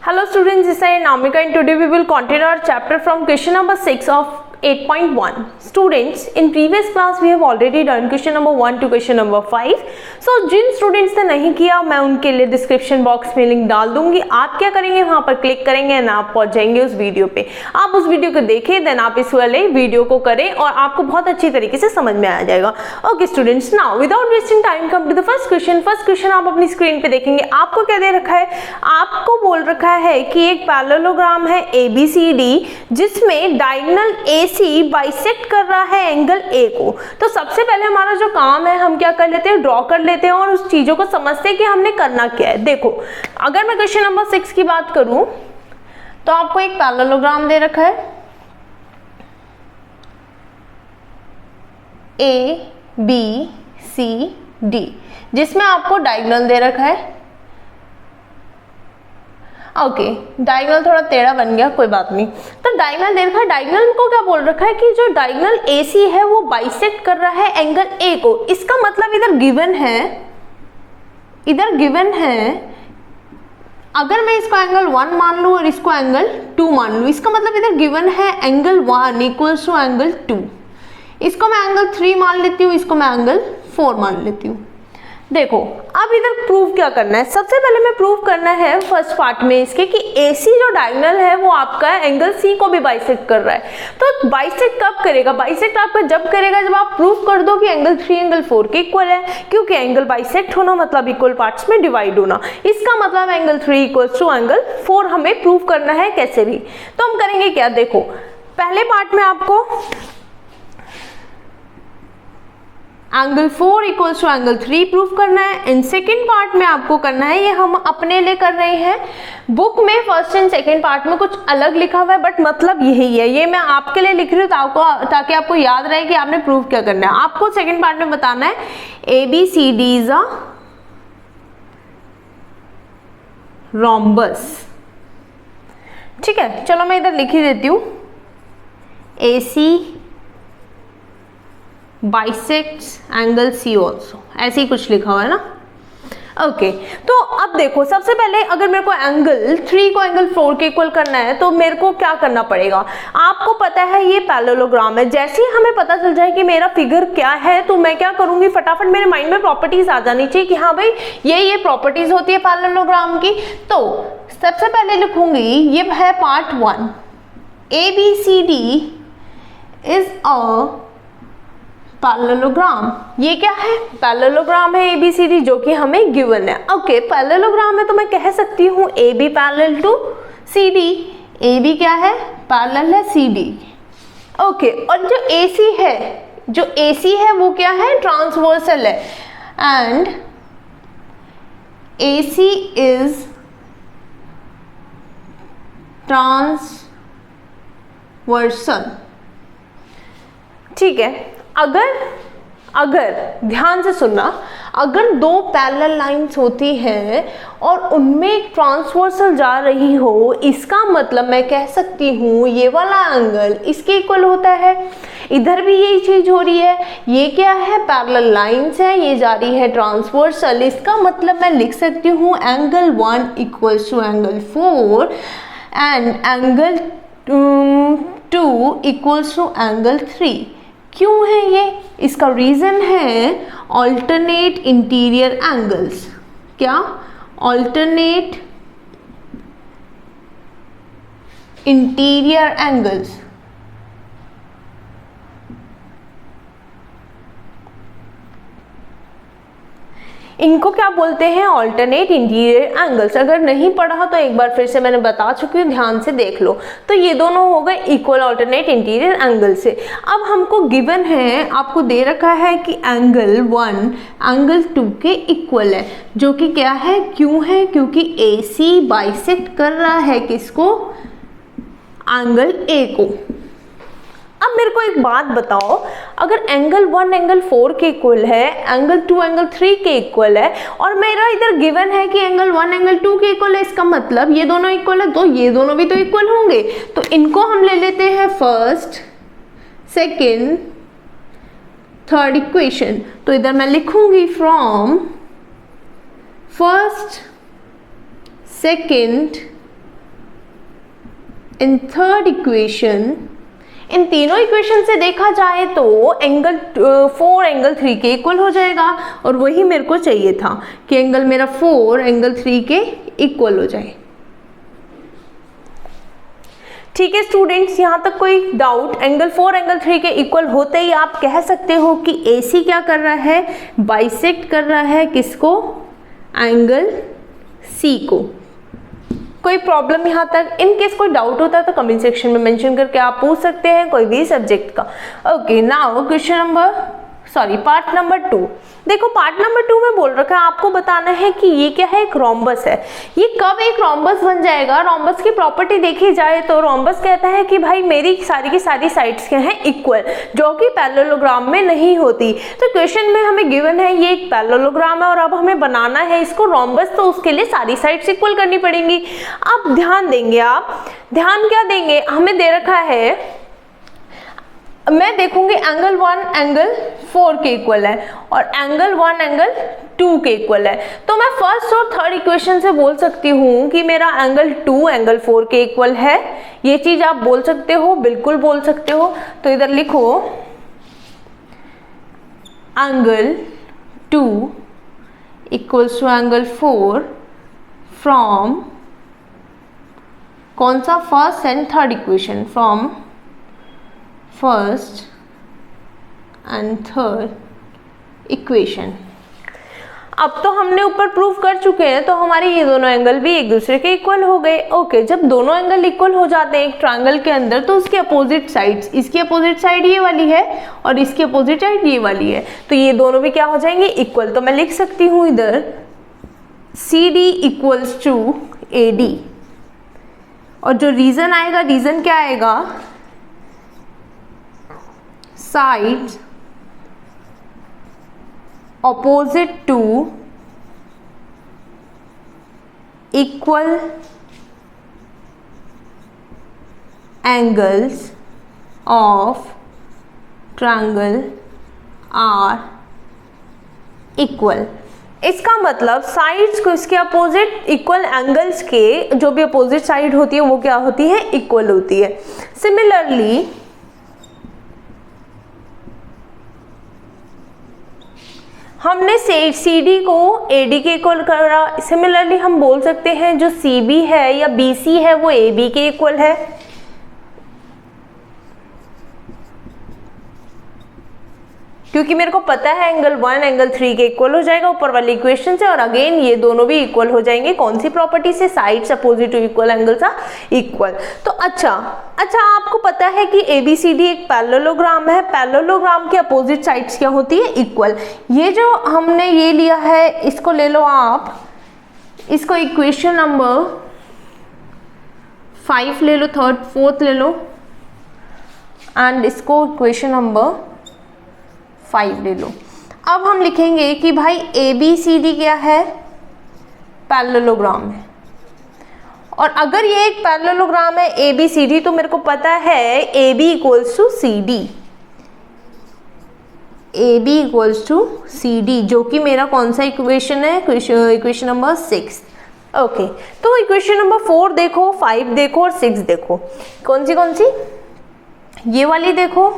Hello students, this is Namika and today we will continue our chapter from question number 6 of 8.1. Students, in previous class we have already done question number 1 to question number 5. So Jin students ने नहीं किया मैं उनके लिए description box में link डाल दूंगी. आप क्या करेंगे, वहां पर क्लिक करेंगे एंड आप पहुंच जाएंगे उस वीडियो पे. आप उस वीडियो को देखें, देन आप इस वाले वीडियो को करें और आपको बहुत अच्छी तरीके से समझ में आ जाएगा. Okay students, now without wasting time come to the first question. First question आप अपनी स्क्रीन पे देखेंगे. आपको क्या दे रखा है, आपको बोल रखा है कि एक पैरेललोग्राम है ABCD जिसमें डायगोनल AC बाइसेक्ट कर रहा है एंगल A को. तो सबसे पहले हमारा जो काम है हम क्या कर लेते हैं, ड्रॉ कर लेते हैं और उस चीजों को समझते हैं कि हमने करना क्या है. देखो अगर मैं क्वेश्चन नंबर 6 की बात करूं तो आपको एक पैरेललोग्राम दे रखा है ABCD जिसमें आपको डायगोनल दे रखा है. ओके, डायगोनल थोड़ा टेढ़ा बन गया, कोई बात नहीं. तो डायगोनल दे रखा है. डायगोनल को क्या बोल रखा है कि जो डायगोनल AC है वो बाइसेक्ट कर रहा है एंगल A को. इसका मतलब इधर गिवन है, अगर मैं इसको एंगल 1 मान लूं और इसको एंगल 2 मान लूं, इसका मतलब इधर गिवन है एंगल 1 इक्वल्स टू एंगल 2. इसको मैं एंगल 3 मान लेती हूँ, इसको मैं एंगल 4 मान लेती हूँ. देखो अब इधर प्रूव क्या करना है. सबसे पहले मैं प्रूव करना है फर्स्ट पार्ट में इसके कि AC जो डायगोनल है वो आपका एंगल C को भी बाइसेक्ट कर रहा है. तो बाइसेक्ट कब करेगा, बाइसेक्ट आपका जब करेगा जब आप प्रूव कर दो कि एंगल 3 एंगल 4 के इक्वल है. क्योंकि एंगल बाइसेक्ट होना मतलब इक्वल पार्ट्स में डिवाइड होना. इसका मतलब एंगल 3 इक्वल्स टू एंगल 4 हमें प्रूव करना है कैसे भी. तो हम करेंगे क्या, देखो पहले पार्ट में आपको angle 4 equals to angle 3 proof करना है. इन सेकेंड पार्ट में आपको करना है, ये हम अपने लिए कर रहे हैं. बुक में फर्स्ट एंड सेकेंड पार्ट में कुछ अलग लिखा हुआ है बट मतलब यही है. ये मैं आपके लिए लिख रही हूँ ताकि आपको याद रहे कि आपने प्रूफ क्या करना है. आपको सेकेंड पार्ट में बताना है ABCD इज अ रोम्बस. ठीक है, चलो मैं इधर लिख ही देती हूँ AC bisects angle C also, ऐसे ही कुछ लिखा हुआ है ना. ओके, तो अब देखो सबसे पहले अगर मेरे को एंगल 3 को एंगल 4 के इक्वल करना है तो मेरे को क्या करना पड़ेगा. आपको पता है ये पैरेललोग्राम है. जैसे ही हमें पता चल जाए कि मेरा फिगर क्या है तो मैं क्या करूंगी, फटाफट मेरे माइंड में प्रॉपर्टीज आ जानी चाहिए कि हाँ भाई ये प्रॉपर्टीज होती है पैरेललोग्राम की. तो सबसे पहले लिखूंगी, ये है part 1, ABCD is a parallelogram. ये क्या है, पैरेललोग्राम है ABCD जो कि हमें गिवन है. ओके, पैरेललोग्राम है तो मैं कह सकती हूँ AB parallel to CD. AB क्या है, पैरेलल है CD. ओके, और जो AC है वो क्या है, ट्रांसवर्सल है. And AC is transversal. ठीक है, अगर ध्यान से सुनना, अगर दो पैरेलल लाइंस होती हैं और उनमें एक ट्रांसवर्सल जा रही हो, इसका मतलब मैं कह सकती हूँ ये वाला एंगल इसके इक्वल होता है. इधर भी यही चीज हो रही है. ये क्या है, पैरेलल लाइंस है, ये जा रही है ट्रांसवर्सल. इसका मतलब मैं लिख सकती हूँ angle 1 equals to angle 4 and angle 2 equals to angle 3. क्यों है ये, इसका रीजन है ऑल्टरनेट इंटीरियर एंगल्स. क्या, ऑल्टरनेट इंटीरियर एंगल्स. इनको क्या बोलते हैं, ऑल्टरनेट इंटीरियर एंगल्स. अगर नहीं पढ़ा तो एक बार फिर से मैंने बता चुकी हूँ, ध्यान से देख लो. तो ये दोनों हो गए इक्वल ऑल्टरनेट इंटीरियर एंगल से. अब हमको गिवन है, आपको दे रखा है कि एंगल 1 एंगल 2 के इक्वल है, जो कि क्या है, क्यों है, क्योंकि AC बाइसेक्ट कर रहा है किसको, एंगल A को. अब मेरे को एक बात बताओ, अगर एंगल 1 एंगल 4 के इक्वल है, एंगल 2 एंगल 3 के इक्वल है और मेरा इधर गिवन है कि एंगल 1 एंगल 2 के इक्वल है, इसका मतलब ये दोनों इक्वल है, तो ये दोनों भी तो इक्वल होंगे. तो इनको हम ले लेते हैं फर्स्ट, सेकेंड, थर्ड इक्वेशन. तो इधर मैं लिखूंगी from first, second, in third equation, इन तीनों इक्वेशन से देखा जाए तो एंगल 4 एंगल 3 के इक्वल हो जाएगा, और वही मेरे को चाहिए था कि एंगल मेरा 4 एंगल 3 के इक्वल हो जाए। ठीक है स्टूडेंट्स, यहाँ तक कोई डाउट? एंगल 4 एंगल 3 के इक्वल होते ही आप कह सकते हो कि AC क्या कर रहा है, बाइसेक्ट कर रहा है किसको, एंगल C को। कोई प्रॉब्लम यहाँ तक? इन केस कोई डाउट होता है तो कमेंट सेक्शन में मेंशन करके आप पूछ सकते हैं कोई भी सब्जेक्ट का। Okay, now question number part number 2। देखो पार्ट नंबर 2 में बोल रखा है आपको बताना है कि ये क्या है, एक रोम्बस है। ये कब एक रोम्बस बन जाएगा? रोम्बस की प्रॉपर्टी देखी जाए तो रोम्बस कहता है कि भाई मेरी सारी की सारी साइड्स क्या हैं, इक्वल, जो कि पैरेललोग्राम में नहीं होती। तो क्वेश्चन में हमें गिवन है ये एक पैरेललोग्राम है और अब हमें बनाना है इसको रोम्बस, तो उसके लिए सारी साइड्स इक्वल करनी पड़ेंगी। अब ध्यान देंगे, आप ध्यान क्या देंगे, हमें दे रखा है, मैं देखूंगी एंगल 1 एंगल 4 के इक्वल है और एंगल 1 एंगल 2 के इक्वल है, तो मैं फर्स्ट और थर्ड इक्वेशन से बोल सकती हूँ कि मेरा एंगल 2 एंगल 4 के इक्वल है। ये चीज आप बोल सकते हो, बिल्कुल बोल सकते हो। तो इधर लिखो angle 2 equals to angle 4 from कौन सा, first and third equation, from first and third equation. अब तो हमने ऊपर प्रूव कर चुके हैं, तो हमारे ये दोनों एंगल भी एक दूसरे के इक्वल हो गए। ओके, जब दोनों एंगल इक्वल हो जाते हैं एक ट्रायंगल के अंदर, तो उसकी अपोजिट साइड्स, इसकी अपोजिट साइड ये वाली है और इसकी अपोजिट साइड ये वाली है, तो ये दोनों भी क्या हो जाएंगे, इक्वल। तो मैं लिख सकती हूँ इधर CD इक्वल्स टू AD, और जो रीजन आएगा, रीजन क्या आएगा, sides opposite to equal angles of triangle are equal। इसका मतलब साइड्स को इसके अपोजिट इक्वल एंगल्स के जो भी अपोजिट साइड होती है वो क्या होती है, इक्वल होती है। सिमिलरली हमने CD को AD के इक्वल करा, सिमिलरली हम बोल सकते हैं जो CB है या BC है वो AB के इक्वल है। क्योंकि मेरे को पता है एंगल 1 एंगल 3 के इक्वल हो जाएगा ऊपर वाली इक्वेशन से, और अगेन ये दोनों भी इक्वल हो जाएंगे। कौन सी प्रॉपर्टी से, sides opposite to equal angles are equal. तो अच्छा आपको पता है कि ABCD एक पैरेललोग्राम है, पैरेललोग्राम के अपोजिट साइड्स क्या होती है, इक्वल। ये जो हमने ये लिया है इसको ले लो आप, इसको इक्वेशन नंबर 5 ले लो, थर्ड फोर्थ ले लो, एंड इसको इक्वेशन नंबर 5 ले लो। अब हम लिखेंगे कि भाई ABCD क्या है, पैरेललोग्राम है, और अगर ये एक पैरेललोग्राम है ABCD, तो मेरे को पता है AB equals to CD, AB equals to CD, जो कि मेरा कौन सा इक्वेशन है, इक्वेशन नंबर 6। ओके, तो इक्वेशन नंबर 4 देखो, 5 देखो और 6 देखो, कौन सी, ये वाली देखो,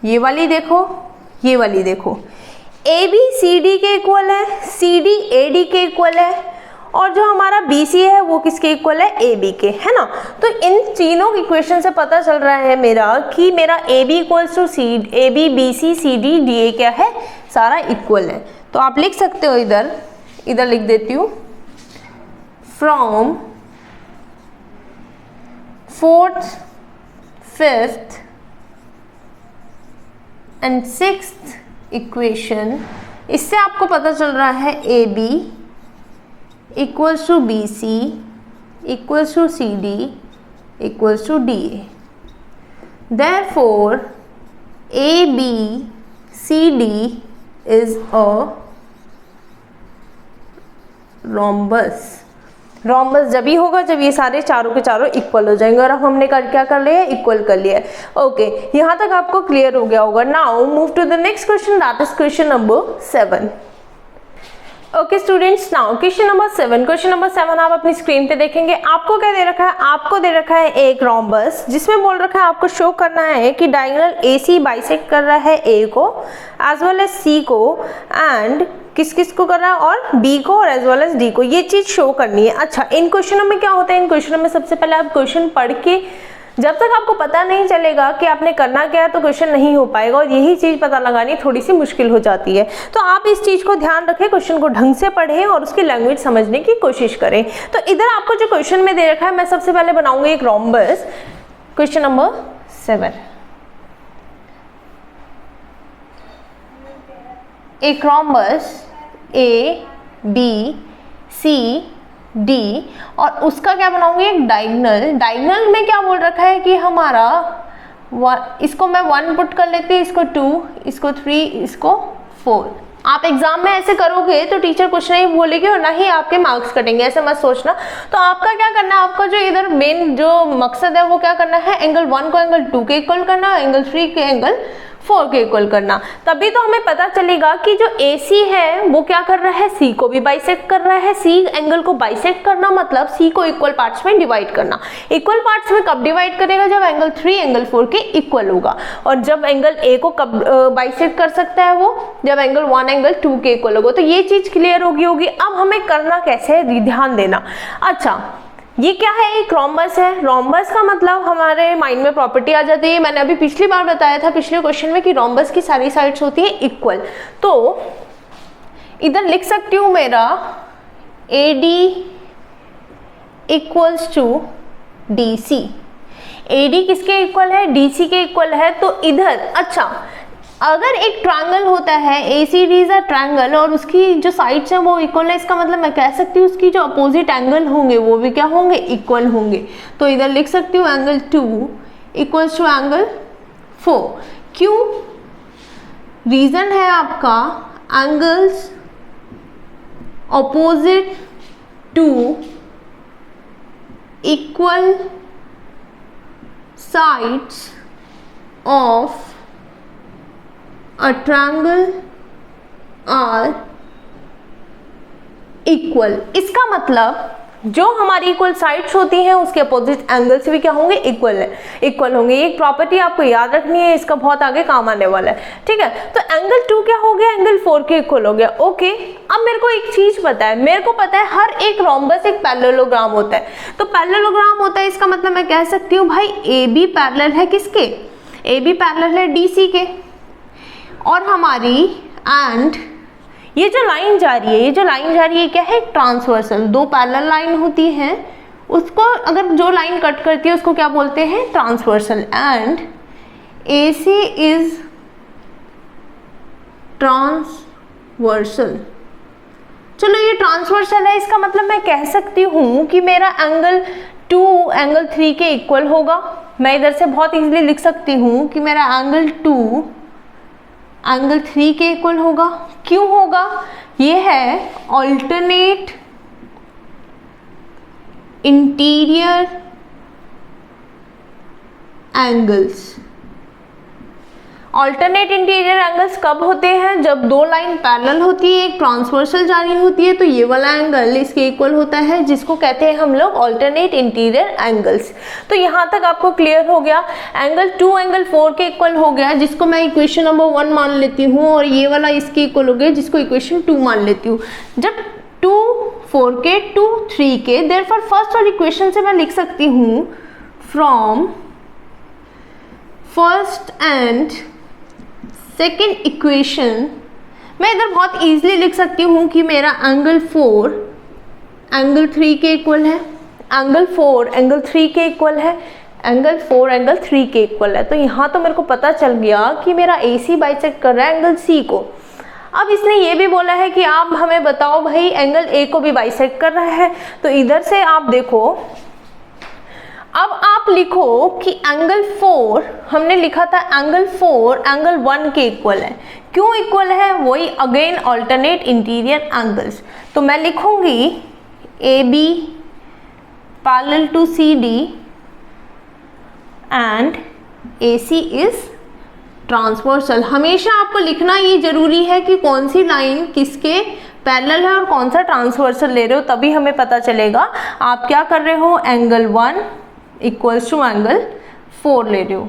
ये वाली देखो, ये वाली देखो। AB CD के इक्वल है, CD AD के इक्वल है, और जो हमारा BC है वो किसके इक्वल है, AB के, है ना। तो इन तीनों इक्वेशन से पता चल रहा है मेरा कि मेरा AB equals to AB BC CD DA क्या है, सारा इक्वल है। तो आप लिख सकते हो इधर लिख देती हूँ, from 4th 5th and 6th equation, इससे आपको पता चल रहा है AB equals to BC equals to CD equals to DA। Therefore ABCD is a rhombus। Rhombus जब ही होगा जब ये सारे चारों के चारों इक्वल हो जाएंगे, और अब हमने क्या कर लिया, इक्वल कर लिया। ओके, यहाँ तक आपको क्लियर हो गया होगा। Now move to the next question, that is question number 7। Okay students, now question number 7। Question number 7 आप अपनी स्क्रीन पे देखेंगे। आपको क्या दे रखा है? आपको दे रखा है एक रोम्बस जिसमें बोल रखा है आपको शो करना है कि डायगोनल AC बाइसेक्ट कर रहा है A को एज वेल एज C को, एंड किस किस को कर रहा है, और B को और एज वेल एज D को। ये चीज शो करनी है। अच्छा, इन क्वेश्चनों में क्या होता है? इन क्वेश्चनों में सबसे पहले आप क्वेश्चन पढ़ के, जब तक आपको पता नहीं चलेगा कि आपने करना क्या है तो क्वेश्चन नहीं हो पाएगा, और यही चीज़ पता लगानी थोड़ी सी मुश्किल हो जाती है। तो आप इस चीज़ को ध्यान रखें, क्वेश्चन को ढंग से पढ़ें और उसकी लैंग्वेज समझने की कोशिश करें। तो इधर आपको जो क्वेश्चन में दे रखा है, मैं सबसे पहले बनाऊंगी एक रोम्बस। क्वेश्चन नंबर 7, एक रोम्बस ABC D, और उसका क्या बनाऊंगी? एक डायगोनल। डायगोनल में क्या बोल रखा है कि हमारा इसको मैं 1 पुट कर लेती हूँ, इसको 2, इसको 3, इसको 4। आप एग्जाम में ऐसे करोगे तो टीचर कुछ नहीं बोलेगी और ना ही आपके मार्क्स कटेंगे, ऐसे मत सोचना। तो आपका क्या करना है? आपका जो इधर मेन जो मकसद है वो क्या करना है? एंगल 1 को एंगल 2 के इक्वल करना, एंगल 3 के एंगल 4 के इक्वल करना। तभी तो हमें पता चलेगा कि जो AC है वो क्या कर रहा है? C को भी बाइसेक्ट कर रहा है। C एंगल को बाइसेक्ट करना मतलब C को इक्वल पार्ट्स में डिवाइड करना। इक्वल पार्ट्स में कब डिवाइड करेगा? जब एंगल 3 एंगल 4 के इक्वल होगा। और जब एंगल A को कब बाइसेक्ट कर सकता है वो? जब एंगल 1 एंगल 2 के इक्वल होगा। तो ये चीज क्लियर होगी। अब हमें करना कैसे है, ध्यान देना। अच्छा, ये क्या है? एक रोम्बस है। रोम्बस का मतलब हमारे माइंड में प्रॉपर्टी आ जाती है। मैंने अभी पिछली बार बताया था पिछले क्वेश्चन में कि रोम्बस की सारी साइड्स होती है इक्वल। तो इधर लिख सकती हूँ मेरा AD equals to DC। AD किसके इक्वल है? DC के इक्वल है। तो इधर अच्छा, अगर एक ट्रायंगल होता है ACD इज अ ट्रायंगल और उसकी जो साइड्स है वो इक्वल है, इसका मतलब मैं कह सकती हूँ उसकी जो अपोजिट एंगल होंगे वो भी क्या होंगे? इक्वल होंगे। तो इधर लिख सकती हूँ एंगल 2 इक्वल्स टू एंगल 4। क्यों? रीजन है आपका angles opposite to equal sides of a triangle are equal। इसका मतलब जो हमारी इक्वल साइड्स होती हैं उसके अपोजिट एंगल्स भी क्या होंगे? इक्वल होंगे। ये एक प्रॉपर्टी आपको याद रखनी है, इसका बहुत आगे काम आने वाला है। ठीक है, तो एंगल 2 क्या हो गया? एंगल 4 के इक्वल हो गया। ओके, अब मेरे को एक चीज पता है, मेरे को पता है हर एक रोम्बस एक पैरेललोग्राम होता है। तो पैरेललोग्राम होता है, इसका मतलब मैं कह सकती हूँ भाई AB पैरेलल है किसके? AB पैरेलल है DC के। और हमारी एंड ये जो लाइन जा रही है, क्या है? ट्रांसवर्सल। दो पैरेलल लाइन होती हैं, उसको अगर जो लाइन कट करती है उसको क्या बोलते हैं? Transversal. And AC is transversal. चलो ये ट्रांसवर्सल है, इसका मतलब मैं कह सकती हूँ कि मेरा एंगल 2 एंगल 3 के इक्वल होगा। मैं इधर से बहुत इजीली लिख सकती हूँ कि मेरा एंगल 2 एंगल 3 के इक्वल होगा। क्यों होगा? ये है alternate interior angles. Alternate interior angles कब होते हैं? जब दो लाइन पैरेलल होती है, एक ट्रांसवर्सल जा रही होती है, तो ये वाला एंगल इसके इक्वल होता है, जिसको कहते हैं हम लोग ऑल्टरनेट इंटीरियर एंगल्स। तो यहाँ तक आपको क्लियर हो गया। एंगल 2 एंगल 4 के इक्वल हो गया, जिसको मैं इक्वेशन नंबर 1 मान लेती हूँ, और ये वाला इसके इक्वल हो गया, जिसको इक्वेशन 2 मान लेती हूँ। जब 2 4 के 2 3 के, देयरफॉर फर्स्ट और इक्वेशन से मैं लिख सकती हूँ from first and second equation, मैं इधर बहुत इजीली लिख सकती हूँ कि मेरा एंगल 4 एंगल 3 के इक्वल है, एंगल 4 एंगल 3 के इक्वल है, एंगल 4 एंगल 3 के इक्वल है। तो यहाँ तो मेरे को पता चल गया कि मेरा AC बाइसेक्ट कर रहा है एंगल C को। अब इसने ये भी बोला है कि आप हमें बताओ भाई एंगल A को भी बाइसेक्ट कर रहा है। तो इधर से आप देखो, अब आप लिखो कि एंगल 4 हमने लिखा था, एंगल 4 एंगल 1 के इक्वल है। क्यों इक्वल है? वही अगेन ऑल्टरनेट इंटीरियर एंगल्स। तो मैं लिखूंगी AB parallel to CD and AC is transversal. हमेशा आपको लिखना ये जरूरी है कि कौन सी लाइन किसके पैरेलल है और कौन सा ट्रांसवर्सल ले रहे हो, तभी हमें पता चलेगा आप क्या कर रहे हो, एंगल 1 इक्वल्स टू एंगल 4 ले रहे हो।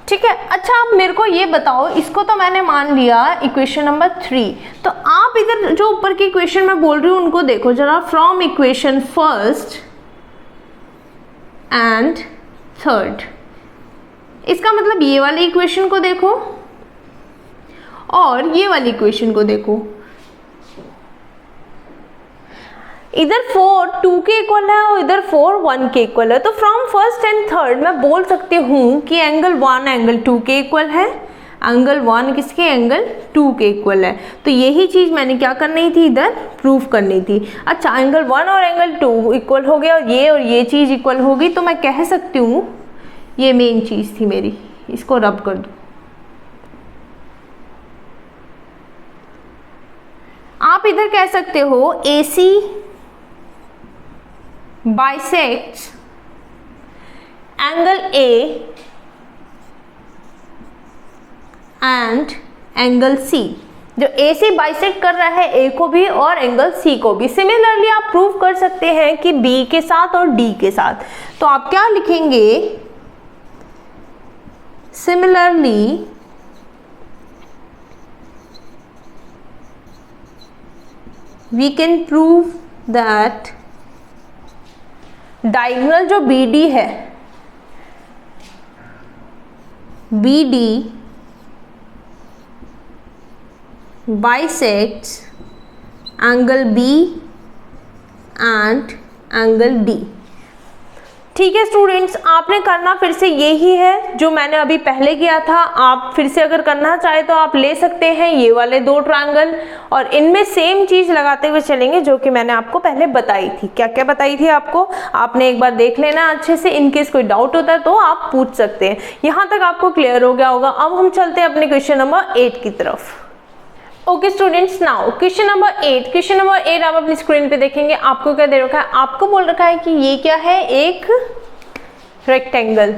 ठीक है, अच्छा आप मेरे को ये बताओ, इसको तो मैंने मान लिया इक्वेशन नंबर 3, तो आप इधर जो ऊपर की इक्वेशन मैं बोल रही हूँ उनको देखो जरा, from equation first and third. इसका मतलब ये वाली इक्वेशन को देखो और ये वाली इक्वेशन को देखो, इधर 4 2 के इक्वल है और इधर 4 1 के इक्वल है। तो फ्रॉम फर्स्ट एंड थर्ड मैं बोल सकती हूँ कि एंगल 1 एंगल 2 के इक्वल है, एंगल 1 किसके, एंगल 2 के इक्वल है। तो यही चीज़ मैंने क्या करनी थी, इधर प्रूफ करनी थी। अच्छा एंगल 1 और एंगल 2 इक्वल हो गया और ये चीज़ इक्वल होगी, तो मैं कह सकती हूँ ये मेन चीज़ थी मेरी, इसको रब कर दो। आप इधर कह सकते हो AC bisects angle A and angle C। जो AC बाइसेक्ट कर रहा है A को भी और एंगल C को भी। सिमिलरली आप प्रूव कर सकते हैं कि B के साथ और D के साथ। तो आप क्या लिखेंगे, similarly we can prove that diagonal जो BD है, BD bisects angle B and angle D। ठीक है स्टूडेंट्स, आपने करना फिर से यही है जो मैंने अभी पहले किया था। आप फिर से अगर करना चाहे तो आप ले सकते हैं ये वाले 2 ट्रायंगल और इनमें सेम चीज़ लगाते हुए चलेंगे जो कि मैंने आपको पहले बताई थी। क्या क्या बताई थी आपको, आपने एक बार देख लेना अच्छे से, इनकेस कोई डाउट होता है तो आप पूछ सकते हैं। यहाँ तक आपको क्लियर हो गया होगा। अब हम चलते हैं अपने क्वेश्चन नंबर 8 की तरफ। Okay students, now question number 8। Question number 8 आप अपनी स्क्रीन पे देखेंगे। आपको क्या दे रखा है, आपको बोल रखा है कि ये क्या है, एक रेक्टेंगल।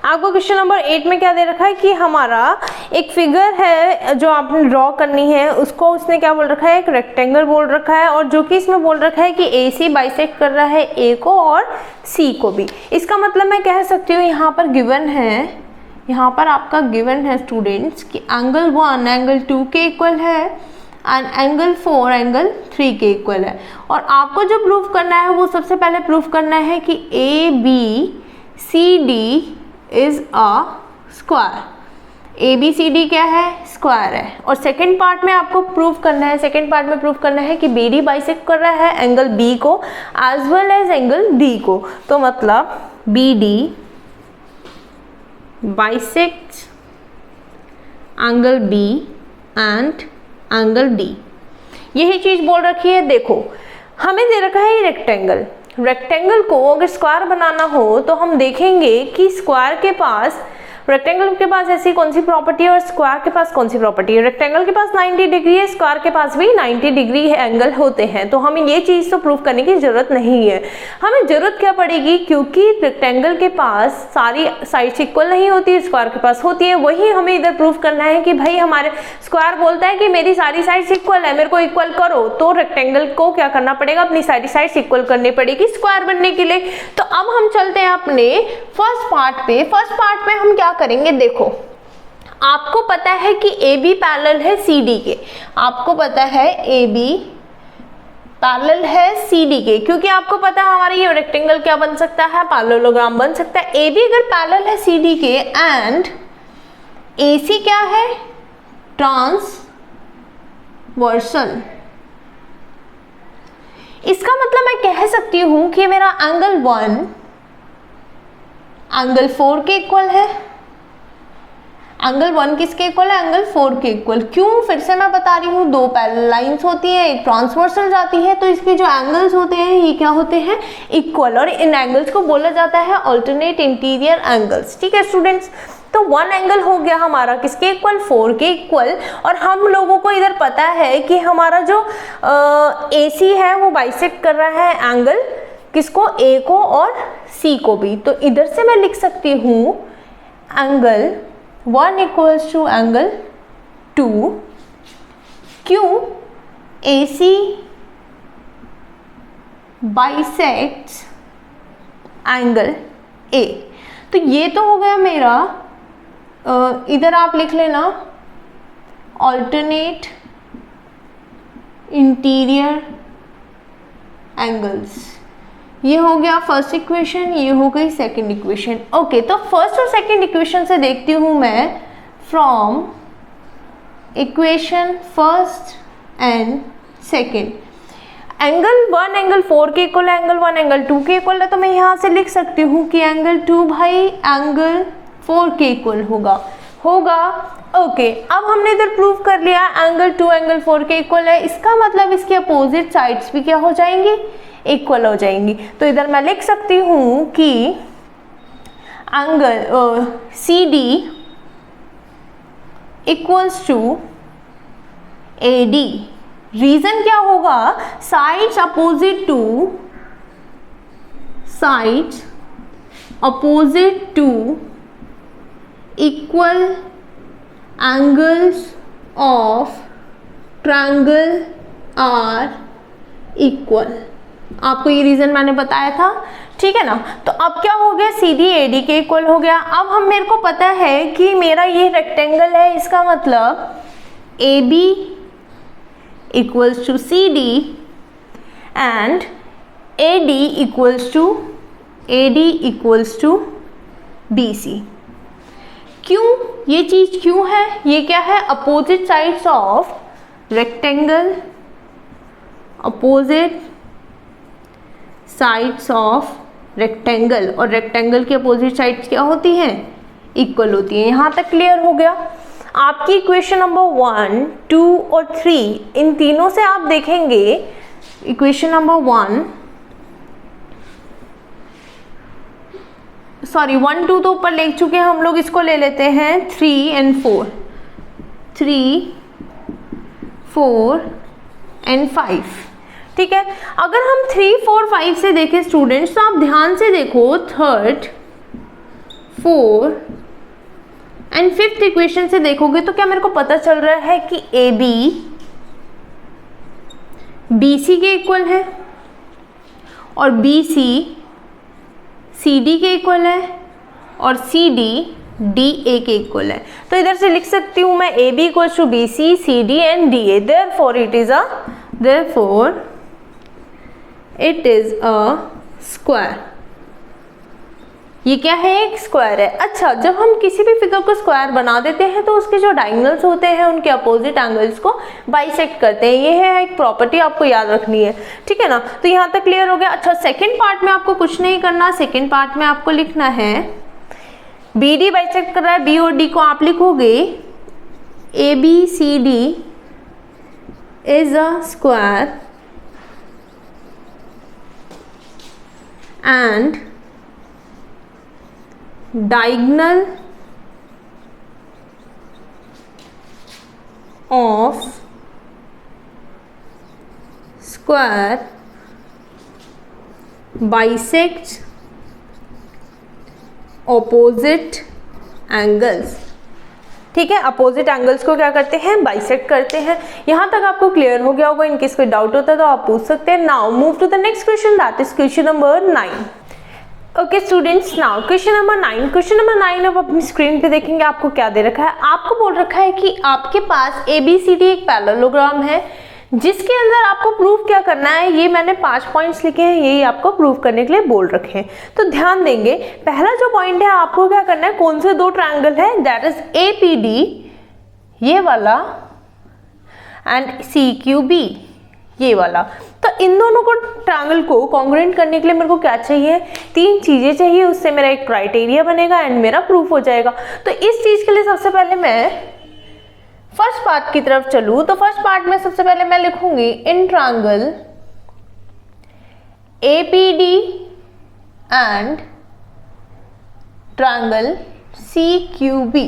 आपको क्वेश्चन नंबर 8 में क्या दे रखा है कि हमारा एक फिगर है जो आपने ड्रॉ करनी है, उसको उसने क्या बोल रखा है, एक रेक्टेंगल बोल रखा है और जो कि इसमें बोल रखा है कि AC बाइसेक्ट कर रहा है A को और C को भी। इसका मतलब मैं कह सकती हूँ यहाँ पर गिवन है, यहाँ पर आपका गिवन है स्टूडेंट्स कि एंगल 1 एंगल 2 के इक्वल है एंड एंगल 4 एंगल 3 के इक्वल है। और आपको जो प्रूफ करना है वो सबसे पहले प्रूफ करना है कि ABCD is a square. ABCD क्या है, स्क्वायर है। और सेकंड पार्ट में आपको प्रूफ करना है, सेकंड पार्ट में प्रूफ करना है कि BD बाइसेक्ट कर रहा है एंगल B को as well as angle D को। तो मतलब BD bisects angle B and angle D। यही चीज बोल रखी है। देखो हमें दे रखा है ये रेक्टेंगल, रेक्टेंगल को अगर स्क्वायर बनाना हो तो हम देखेंगे कि स्क्वायर के पास, रेक्टेंगल के पास ऐसी कौन सी प्रॉपर्टी है और स्क्वायर के पास कौन सी प्रॉपर्टी है। रेक्टेंगल के पास 90 डिग्री है, स्क्वायर के पास भी 90 डिग्री एंगल होते हैं। तो हमें ये चीज़ तो प्रूफ करने की ज़रूरत नहीं है। हमें ज़रूरत क्या पड़ेगी, क्योंकि रेक्टेंगल के पास सारी साइड्स इक्वल नहीं होती, स्क्वायर के पास होती है। वही हमें इधर प्रूफ करना है कि भाई हमारे स्क्वायर बोलता है कि मेरी सारी साइड्स इक्वल है, मेरे को इक्वल करो। तो रेक्टेंगल को क्या करना पड़ेगा, अपनी सारी साइड्स इक्वल करनी पड़ेगी स्क्वायर बनने के लिए। तो अब हम चलते हैं अपने फर्स्ट पार्ट पे। फर्स्ट पार्ट में हम क्या करेंगे, देखो आपको पता है कि AB पैरेलल है CD के, आपको पता है AB पैरेलल है CD के, क्योंकि आपको पता है हमारा ये रेक्टेंगल क्या बन सकता है, पैरेललोग्राम बन सकता है। AB अगर पैरेलल है CD के एंड AC क्या है, ट्रांसवर्सल। इसका मतलब मैं कह सकती हूं कि मेरा एंगल 1 एंगल 4 के इक्वल है। एंगल 1 किसके इक्वल है, एंगल 4 के इक्वल। क्यों, फिर से मैं बता रही हूँ, 2 पैरेलल लाइंस होती है, एक ट्रांसवर्सल जाती है, तो इसके जो एंगल्स होते हैं ये क्या होते हैं, इक्वल। और इन एंगल्स को बोला जाता है अल्टरनेट इंटीरियर एंगल्स। ठीक है स्टूडेंट्स, तो 1 एंगल हो गया हमारा किसके इक्वल, 4 के इक्वल। और हम लोगों को इधर पता है कि हमारा जो AC है वो बाइसेक्ट कर रहा है एंगल किसको, A को और C को भी। तो इधर से मैं लिख सकती हूँ angle 1 equals to angle two Q A C bisects angle A. तो ये तो हो गया मेरा, इधर आप लिख लेना ऑल्टरनेट इंटीरियर एंगल्स। ये हो गया फर्स्ट इक्वेशन, ये हो गई सेकंड इक्वेशन। ओके, तो फर्स्ट और सेकंड इक्वेशन से देखती हूँ मैं from equation first and second. Angle 1 angle 4 के इक्वल है, एंगल 1 एंगल 2 के इक्वल है, तो मैं यहाँ से लिख सकती हूँ कि एंगल 2 भाई एंगल 4 के इक्वल होगा। ओके, अब हमने इधर प्रूव कर लिया एंगल 2 एंगल 4 के इक्वल है, इसका मतलब इसके अपोजिट साइड्स भी क्या हो जाएंगी, इक्वल हो जाएंगी। तो इधर मैं लिख सकती हूँ कि angle C D equals to A D. Reason क्या होगा, sides opposite to equal angles of triangle are equal. आपको ये रीजन मैंने बताया था, ठीक है ना। तो अब क्या हो गया, सी डी ए डी के इक्वल हो गया। अब मेरे को पता है कि मेरा ये रेक्टेंगल है, इसका मतलब A B equals to CD and AD equals to BC। क्यों ये चीज क्यों है, ये क्या है, opposite sides of rectangle, opposite sides of rectangle, और रेक्टेंगल की अपोजिट साइड्स क्या होती हैं, इक्वल होती हैं। यहाँ तक क्लियर हो गया। आपकी इक्वेशन नंबर 1, 2 और 3, इन तीनों से आप देखेंगे इक्वेशन नंबर 1 2 तो ऊपर ले चुके हैं हम लोग, इसको ले लेते हैं 3 and 4, 3, 4 and 5। ठीक है, अगर हम 3, 4, 5 से देखें स्टूडेंट्स, तो आप ध्यान से देखो, थर्ड, 4 एंड फिफ्थ इक्वेशन से देखोगे तो क्या मेरे को पता चल रहा है कि ए बी बी सी के इक्वल है और बी सी सी डी के इक्वल है और सी डी डी ए के इक्वल है। तो इधर से लिख सकती हूँ मैं A B equals to B C, C D and D A. Therefore it is a square. ये क्या है, एक स्क्वायर है। अच्छा, जब हम किसी भी फिगर को स्क्वायर बना देते हैं तो उसके जो डायगोनल्स होते हैं उनके अपोजिट एंगल्स को बाइसेक्ट करते हैं। ये है एक प्रॉपर्टी, आपको याद रखनी है, ठीक है ना। तो यहाँ तक क्लियर हो गया। अच्छा, सेकंड पार्ट में आपको कुछ नहीं करना। सेकंड पार्ट में आपको लिखना है बी डी बाइसेक्ट कर रहा है बी और डी को, आप लिखोगे A B C D is a square and diagonal of square bisects opposite angles। ठीक है, अपोजिट एंगल्स को क्या करते हैं, बाइसेक्ट करते हैं। यहाँ तक आपको क्लियर हो गया होगा। इनकेस कोई डाउट होता है तो आप पूछ सकते हैं। Now move to the next question, that is question number 9। Okay students, now question number 9 अब अपनी स्क्रीन पे देखेंगे आपको क्या दे रखा है। आपको बोल रखा है कि आपके पास ए बी सी डी एक पैरेललोग्राम है जिसके अंदर आपको प्रूफ क्या करना है। ये मैंने 5 पॉइंट्स लिखे हैं, यही आपको प्रूफ करने के लिए बोल रखे हैं। तो ध्यान देंगे, पहला जो पॉइंट है आपको क्या करना है, कौन से दो ट्रायंगल है, that is a P D ये वाला एंड सी क्यू बी ये वाला। तो इन दोनों को ट्रायंगल को कॉन्ग्रुएंट करने के लिए मेरे को क्या चाहिए, 3 चीजें चाहिए। उससे मेरा एक क्राइटेरिया बनेगा एंड मेरा प्रूफ हो जाएगा। तो इस चीज के लिए सबसे पहले मैं फर्स्ट पार्ट की तरफ चलूँ तो फर्स्ट पार्ट में सबसे पहले मैं लिखूंगी in triangle A P D and triangle C Q B.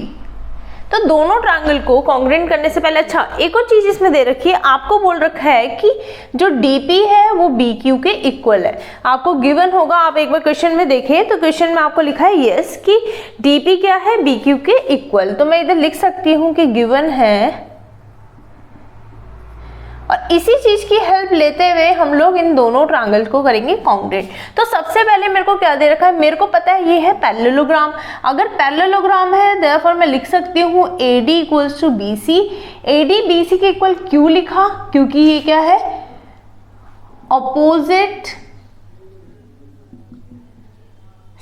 तो दोनों ट्रायंगल को कॉन्ग्रुएंट करने से पहले, अच्छा एक और चीज इसमें दे रखी है, आपको बोल रखा है कि जो DP है वो BQ के इक्वल है। आपको गिवन होगा, आप एक बार क्वेश्चन में देखें तो क्वेश्चन में आपको लिखा है यस कि DP क्या है, BQ के इक्वल। तो मैं इधर लिख सकती हूँ कि गिवन है और इसी चीज की हेल्प लेते हुए हम लोग इन दोनों ट्रायंगल को करेंगे कॉन्ग्रुएंट। तो सबसे पहले मेरे को क्या दे रखा है, मेरे को पता है ये है पैरेललोग्राम। अगर पैरेललोग्राम है देयरफॉर मैं लिख सकती हूँ AD equals to BC। AD BC के इक्वल क्यों लिखा, क्योंकि ये क्या है, ऑपोजिट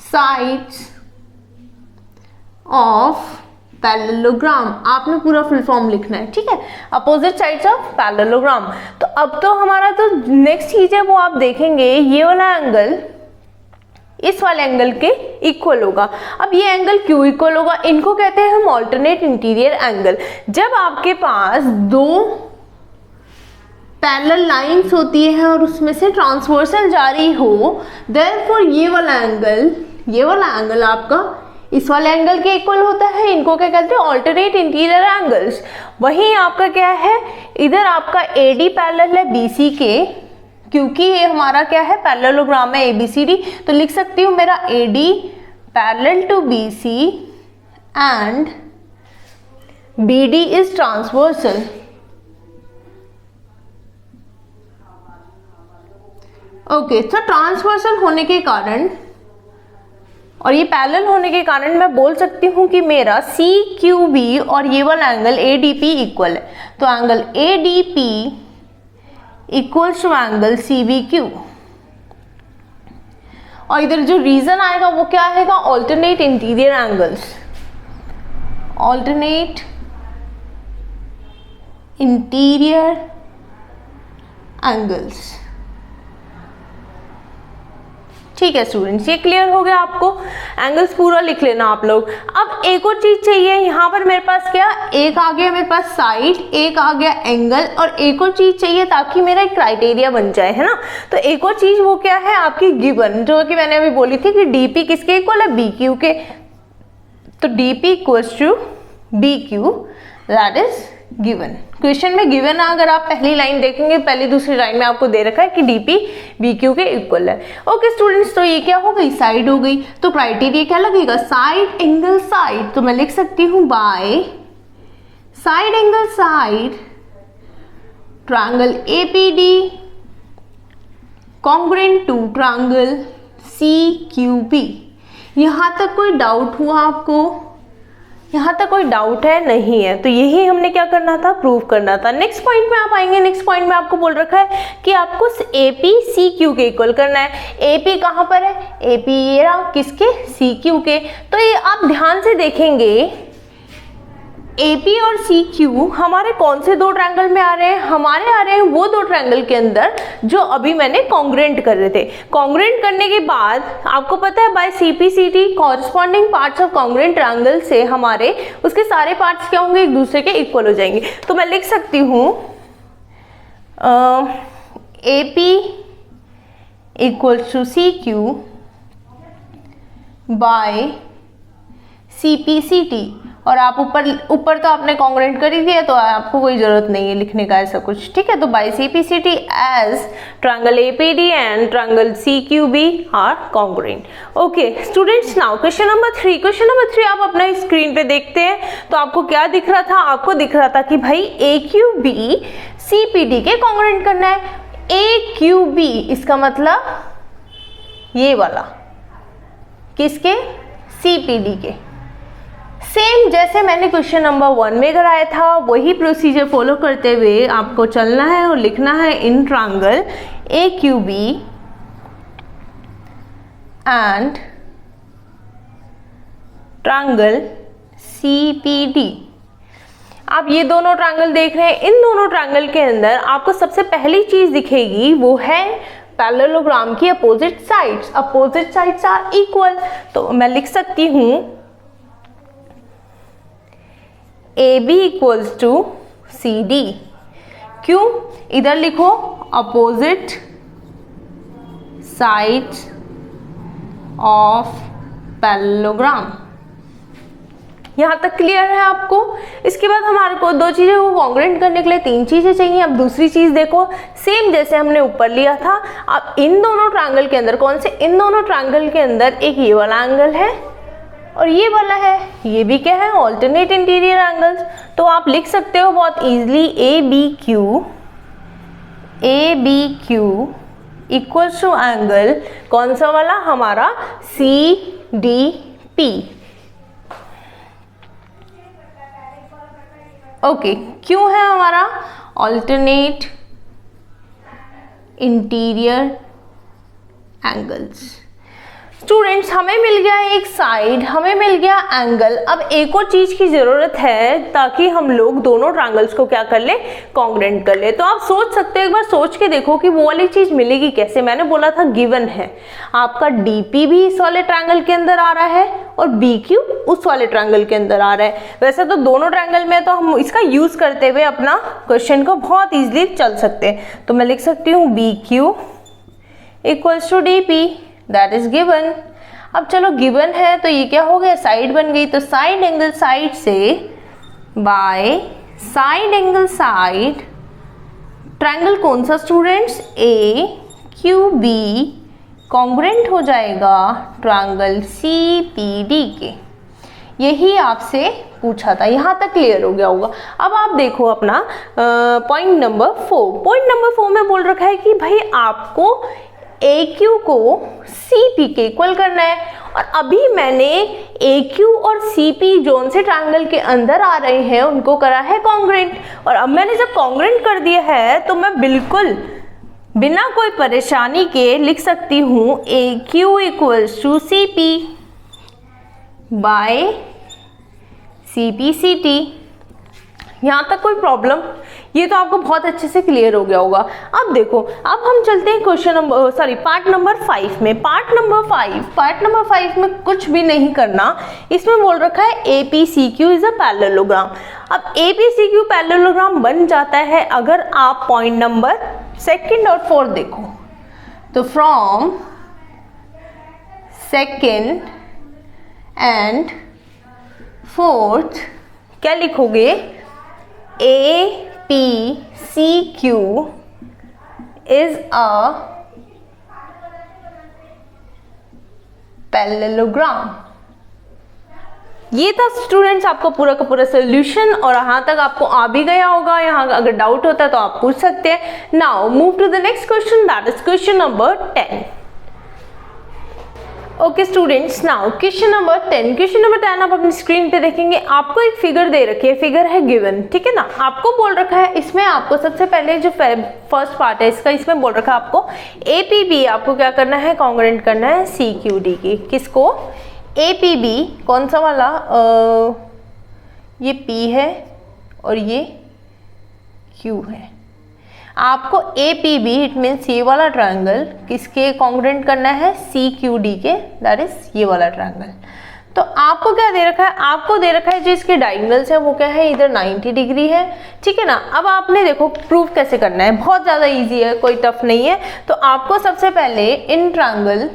साइड्स ऑफ पैरेललोग्राम। आपने पूरा फुल फॉर्म लिखना है, ठीक है, अपोजिट साइड्स ऑफ पैरेललोग्राम। तो अब तो हमारा तो नेक्स्ट चीज है वो आप देखेंगे, ये वाला एंगल इस वाले एंगल के इक्वल होगा। अब ये एंगल क्यों इक्वल होगा, इनको कहते हैं हम ऑल्टरनेट इंटीरियर एंगल। जब आपके पास दो पैरेलल लाइंस होती है और उसमें से ट्रांसवर्सल जा रही हो, देयरफॉर ये वाला एंगल आपका इस वाले एंगल के इक्वल होता है। इनको क्या कहते हैं, ऑल्टरनेट इंटीरियर एंगल्स। वहीं आपका क्या है, इधर आपका AD पैरेलल है BC के, क्योंकि ये हमारा क्या है पैरेललोग्राम है ABCD, तो लिख सकती हूँ मेरा AD parallel to BC and BD is transversal. Okay, तो ट्रांसवर्सल होने के कारण और ये पैरेलल होने के कारण मैं बोल सकती हूँ कि मेरा CQB और ये वाला एंगल ADP इक्वल है। तो angle ADP equals to angle CBQ। और इधर जो रीजन आएगा वो क्या आएगा, alternate interior angles, alternate interior angles. ठीक है स्टूडेंट्स, ये क्लियर हो गया आपको, एंगल्स पूरा लिख लेना आप लोग। अब एक और चीज चाहिए, यहाँ पर मेरे पास क्या, एक आ गया मेरे पास साइड, एक आ गया एंगल, और एक और चीज चाहिए ताकि मेरा एक क्राइटेरिया बन जाए, है ना। तो एक और चीज वो क्या है आपकी गिवन, जो कि मैंने अभी बोली थी कि DP किसके इक्वल है, BQ के। तो DP equals to BQ, that is given. Question में गिवन है, अगर आप पहली लाइन देखेंगे, पहली दूसरी लाइन में आपको दे रखा है कि DP BQ के इक्वल है। ओके स्टूडेंट्स, तो ये क्या हो गई, साइड हो गई। तो क्राइटेरिया क्या लगेगा, साइड एंगल साइड। तो मैं लिख सकती हूँ by side angle side triangle APD congruent to triangle CQB। यहां तक कोई डाउट हुआ आपको, यहाँ तक कोई डाउट है, नहीं है, तो यही हमने क्या करना था, प्रूव करना था। नेक्स्ट पॉइंट में आप आएंगे, नेक्स्ट पॉइंट में आपको बोल रखा है कि आपको AP CQ के इक्वल करना है। AP कहाँ पर है, AP ये रहा, किसके, CQ के। तो ये आप ध्यान से देखेंगे AP और CQ हमारे कौन से दो ट्रायंगल में आ रहे हैं, हमारे आ रहे हैं वो दो ट्रायंगल के अंदर जो अभी मैंने कॉन्ग्रुएंट कर रहे थे। कॉन्ग्रुएंट करने के बाद आपको पता है by CPCT corresponding parts of congruent triangle से हमारे उसके सारे पार्ट्स क्या होंगे, एक दूसरे के इक्वल हो जाएंगे। तो मैं लिख सकती हूँ AP equals to CQ by CPCT। और आप ऊपर तो आपने कॉन्ग्रुएंट कर ही दिया, तो आपको कोई जरूरत नहीं है लिखने का ऐसा कुछ, ठीक है। तो by CPCT as triangle APD and triangle CQB are congruent. Okay students, now question number 3। Question number 3 आप अपना स्क्रीन पे देखते हैं, तो आपको क्या दिख रहा था, आपको दिख रहा था कि भाई AQB CPD के कॉन्ग्रुएंट करना है। AQB इसका मतलब ये वाला, किसके, CPD के। सेम जैसे मैंने क्वेश्चन नंबर 1 में कराया था, वही प्रोसीजर फॉलो करते हुए आपको चलना है और लिखना है इन triangle AQB and triangle CPD। आप ये दोनों ट्रायंगल देख रहे हैं, इन दोनों ट्रायंगल के अंदर आपको सबसे पहली चीज दिखेगी वो है पैरेललोग्राम की opposite sides. Opposite sides are equal, तो मैं लिख सकती हूँ AB इक्वल्स टू CD। क्यों, इधर लिखो अपोजिट साइड्स ऑफ पैरेललोग्राम। यहाँ तक क्लियर है आपको। इसके बाद हमारे को दो चीजें को कॉन्ग्रुएंट करने के लिए 3 चीजें चाहिए। अब दूसरी चीज देखो, सेम जैसे हमने ऊपर लिया था, अब इन दोनों ट्रायंगल के अंदर, कौन से, इन दोनों ट्रायंगल के अंदर एक ये वाला एंगल है और ये वाला है, ये भी क्या है, ऑल्टरनेट इंटीरियर एंगल्स। तो आप लिख सकते हो बहुत easily ABQ A B Q equals to angle कौन सा वाला, हमारा सी डी पी। ओके, क्यों है हमारा ऑल्टरनेट इंटीरियर एंगल्स। स्टूडेंट्स, हमें मिल गया एक साइड, हमें मिल गया एंगल। अब एक और चीज की जरूरत है ताकि हम लोग दोनों ट्रायंगल्स को क्या कर ले, कॉन्ग्रुएंट कर ले। तो आप सोच सकते हो, एक बार सोच के देखो कि वो वाली चीज मिलेगी कैसे। मैंने बोला था गिवन है आपका डीपी भी इस वाले ट्रायंगल के अंदर आ रहा है और बी क्यू उस वाले ट्रायंगल के अंदर आ रहा है। वैसे तो दोनों ट्रायंगल में तो हम इसका यूज करते हुए अपना क्वेश्चन को बहुत इजीली चल सकते हैं। तो मैं लिख सकती हूँ B Q equals to D P, that is given. अब चलो गिवन है तो ये क्या हो गया, साइड बन गई। तो साइड एंगल साइड से bye side angle side, triangle कौन सा स्टूडेंट्स, ए क्यू बी कॉन्ग्रुएंट हो जाएगा ट्रायंगल सी पी डी के। यही आपसे पूछा था, यहाँ तक क्लियर हो गया होगा। अब आप देखो अपना पॉइंट नंबर 4। पॉइंट नंबर 4 में बोल रखा है कि भाई आपको ए क्यू को सी पी के इक्वल करना है। और अभी मैंने ए क्यू और सी पी जोन से ट्रायंगल के अंदर आ रहे हैं उनको करा है कॉन्ग्रुएंट। और अब मैंने जब कॉन्ग्रुएंट कर दिया है तो मैं बिल्कुल बिना कोई परेशानी के लिख सकती हूँ A Q equals to C P by C P C T. यहाँ तक कोई प्रॉब्लम, ये तो आपको बहुत अच्छे से क्लियर हो गया होगा। अब देखो, अब हम चलते हैं क्वेश्चन नंबर पार्ट नंबर 5 में। पार्ट नंबर 5 में कुछ भी नहीं करना। इसमें बोल रखा है A P C Q is a parallelogram. अब A P C Q parallelogram बन जाता है अगर आप पॉइंट नंबर 2 और 4 देखो। तो फ्रॉम 2nd एंड 4th क्या लिखोगे, A P C Q is a parallelogram. ये था स्टूडेंट्स आपका पूरा का पूरा सोल्यूशन और यहाँ तक आपको आ भी गया होगा। यहाँ अगर डाउट होता है तो आप पूछ सकते हैं। Now move to the next question, that is question number 10। Okay students, now question number 10। Question number 10 आप अपनी स्क्रीन पे देखेंगे, आपको एक फिगर दे रखी है, फिगर है गिवन, ठीक है ना। आपको बोल रखा है इसमें, आपको सबसे पहले जो फर्स्ट पार्ट है इसका, इसमें बोल रखा है आपको ए पी बी आपको क्या करना है, कॉन्ग्रुएंट करना है सी क्यू डी की। किसको, ए पी बी कौन सा वाला, ये P है और ये Q है। आपको ए पी बी इट मीन्स ये वाला ट्रायंगल किसके कॉन्ग्रुएंट करना है, सी क्यू डी के, दैट इज ये वाला ट्रायंगल। तो आपको क्या दे रखा है, आपको दे रखा है जो इसके डायगोनल्स है वो क्या है, इधर 90 डिग्री है, ठीक है ना। अब आपने देखो प्रूफ कैसे करना है, बहुत ज़्यादा इजी है, कोई टफ नहीं है। तो आपको सबसे पहले in triangle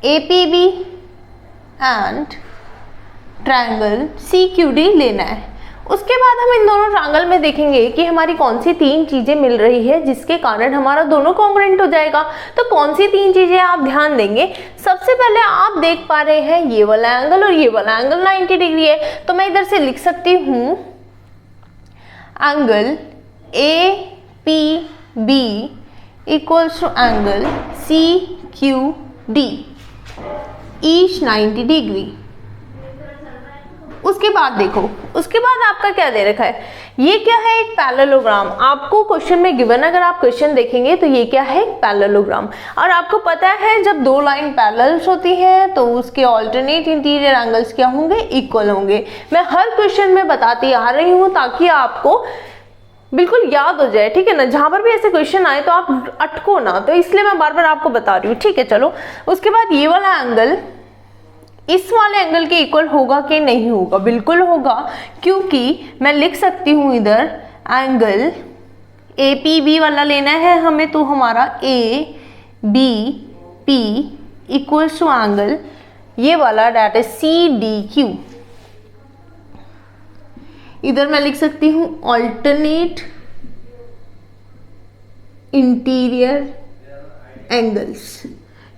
A P B and triangle C Q D लेना है। उसके बाद हम इन दोनों ट्रायंगल में देखेंगे कि हमारी कौन सी 3 चीजें मिल रही है जिसके कारण हमारा दोनों कॉन्ग्रुएंट हो जाएगा। तो कौन सी 3 चीजें आप ध्यान देंगे। सबसे पहले आप देख पा रहे हैं ये वाला एंगल और ये वाला एंगल 90 डिग्री है। तो मैं इधर से लिख सकती हूँ angle A P B equals to angle C Q D each 90 degree. उसके बाद देखो, उसके बाद आपका क्या दे रखा है, ये क्या है, एक पैरेललोग्राम। आपको क्वेश्चन में गिवन, अगर आप क्वेश्चन देखेंगे तो ये क्या है, एक पैरेललोग्राम। और आपको पता है जब 2 लाइन पैरेलल्स होती है तो उसके ऑल्टरनेट इंटीरियर एंगल्स क्या होंगे, इक्वल होंगे। मैं हर क्वेश्चन में बताती आ रही हूँ ताकि आपको बिल्कुल याद हो जाए, ठीक है ना। जहां पर भी ऐसे क्वेश्चन आए तो आप अटको ना, तो इसलिए मैं बार बार आपको बता रही हूँ, ठीक है। चलो उसके बाद ये वाला एंगल इस वाले एंगल के इक्वल होगा कि नहीं होगा, बिल्कुल होगा, क्योंकि मैं लिख सकती हूँ इधर एंगल ए पी बी वाला लेना है हमें, तो हमारा A B P equals to angle ये वाला that is C D Q. इधर मैं लिख सकती हूँ ऑल्टरनेट इंटीरियर एंगल्स,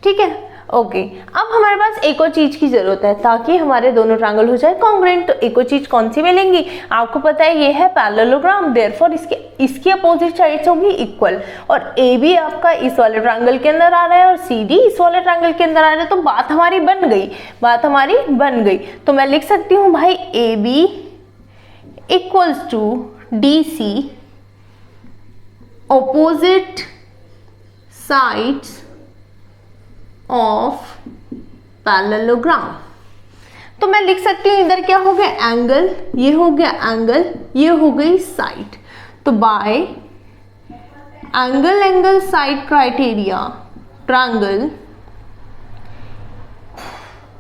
ठीक है। ओके, अब हमारे पास एक और चीज की जरूरत है ताकि हमारे दोनों ट्रायंगल हो जाए कॉन्ग्रुएंट। तो एक और चीज कौन सी मिलेंगी, आपको पता है ये है पैरेललोग्राम, देयरफॉर इसकी अपोजिट साइड्स होगी इक्वल, और ए बी आपका इस वाले ट्रायंगल के अंदर आ रहा है और सी डी इस वाले ट्रायंगल के अंदर आ रहा है। तो बात हमारी बन गई। तो मैं लिख सकती हूँ भाई A B equals to D C opposite sides of parallelogram. तो मैं लिख सकती हूँ इधर क्या हो गया एंगल, ये हो गया एंगल, ये हो गई साइड। तो by angle side criteria triangle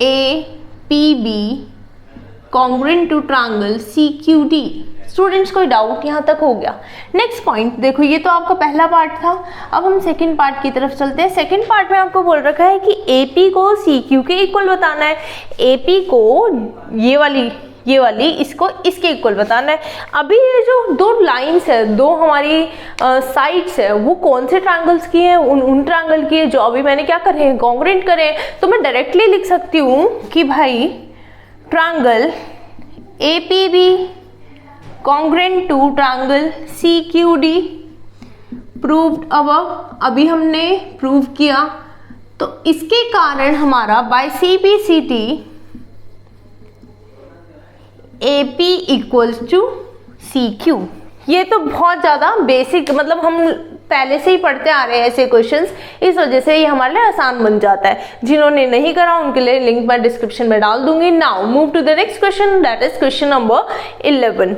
A P B congruent to triangle C Q D. Students कोई डाउट यहाँ तक हो गया? नेक्स्ट पॉइंट देखो, ये तो आपका पहला पार्ट था। अब हम सेकंड पार्ट की तरफ चलते हैं। सेकंड पार्ट में आपको बोल रखा है कि AP को CQ के इक्वल बताना है, AP को ये वाली इसको इसके इक्वल बताना है। अभी ये जो दो लाइंस है, दो हमारी साइड्स है, वो कौन से ट्रायंगल्स की है? उन ट्रायंगल की है जो अभी मैंने क्या करे हैं, कॉन्ग्रुएंट करे हैं। तो मैं डायरेक्टली लिख सकती हूँ कि भाई triangle APB congruent to triangle CQD proved above. अभी हमने प्रूव किया, तो इसके कारण हमारा by CPCT AP equals to CQ। ये तो बहुत ज़्यादा बेसिक, मतलब हम पहले से ही पढ़ते आ रहे हैं ऐसे क्वेश्चंस, इस वजह से ये हमारे लिए आसान बन जाता है। जिन्होंने नहीं करा उनके लिए लिंक मैं डिस्क्रिप्शन में डाल दूंगी। Now move to the next question, that is question number 11।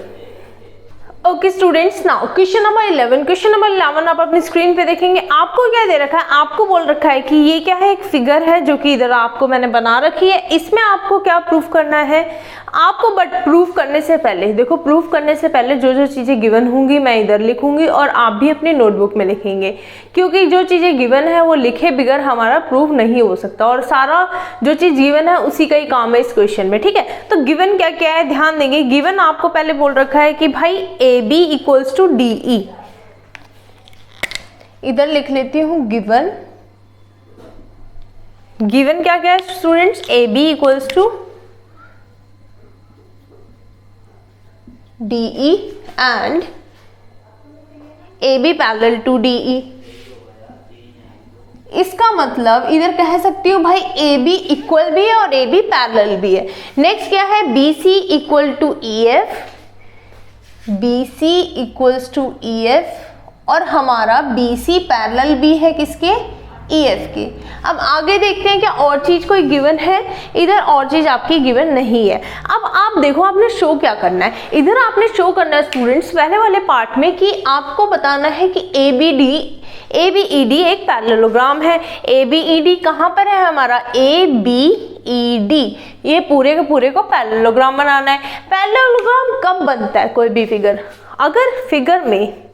Okay students, now question number 11। Question number 11 आप अपनी स्क्रीन पे देखेंगे। आपको क्या दे रखा है, आपको बोल रखा है कि ये क्या है, एक फिगर है जो कि इधर आपको मैंने बना रखी है। इसमें आपको क्या प्रूफ करना है आपको, बट प्रूफ करने से पहले देखो, प्रूफ करने से पहले जो जो चीजें गिवन होंगी मैं इधर लिखूंगी और आप भी अपनी नोटबुक में लिखेंगे, क्योंकि जो चीजें गिवन है वो लिखे बगैर हमारा प्रूफ नहीं हो सकता, और सारा जो चीज गिवन है उसी का ही काम है इस क्वेश्चन में। ठीक है, तो गिवन क्या क्या है ध्यान देंगे। गिवन आपको पहले बोल रखा है कि भाई AB इक्वल्स टू DE। इधर लिख लेती हूं गिवन क्या क्या है students, AB equals to DE and AB parallel to DE। इसका मतलब इधर कह सकती हूँ भाई AB इक्वल भी है और AB पैरेलल भी है। नेक्स्ट क्या है, BC equal to EF, BC equals to EF और हमारा BC पैरेलल भी है किसके, EF के। अब आगे देखते हैं क्या और चीज कोई गिवन है, इधर और चीज आपकी गिवन नहीं है। अब आप देखो आपने शो क्या करना है, इधर आपने शो करना है स्टूडेंट्स पहले वाले पार्ट में कि आपको बताना है कि ABED एक पैरेललोग्राम है। ABED कहाँ पर है हमारा, ABED, ये पूरे के पूरे को पैरेललोग्राम बनाना है। पैरेललोग्राम कब बनता है कोई भी फिगर, अगर फिगर में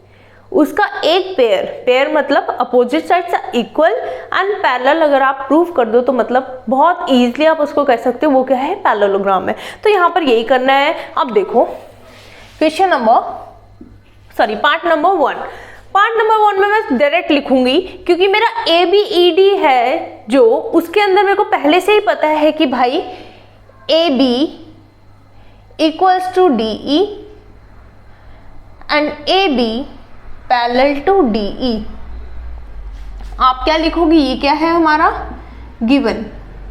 उसका एक पेयर मतलब अपोजिट साइड से इक्वल एंड पैरेलल अगर आप प्रूव कर दो तो मतलब बहुत इजीली आप उसको कह सकते हो वो क्या है, पैरेललोग्राम है। तो यहाँ पर यही करना है। अब देखो पार्ट नंबर 1। पार्ट नंबर 1 में मैं डायरेक्ट लिखूंगी क्योंकि मेरा ABED है जो, उसके अंदर मेरे को पहले से ही पता है कि भाई AB equals to DE and AB parallel to DE। आप क्या लिखोगे, ये क्या है हमारा given.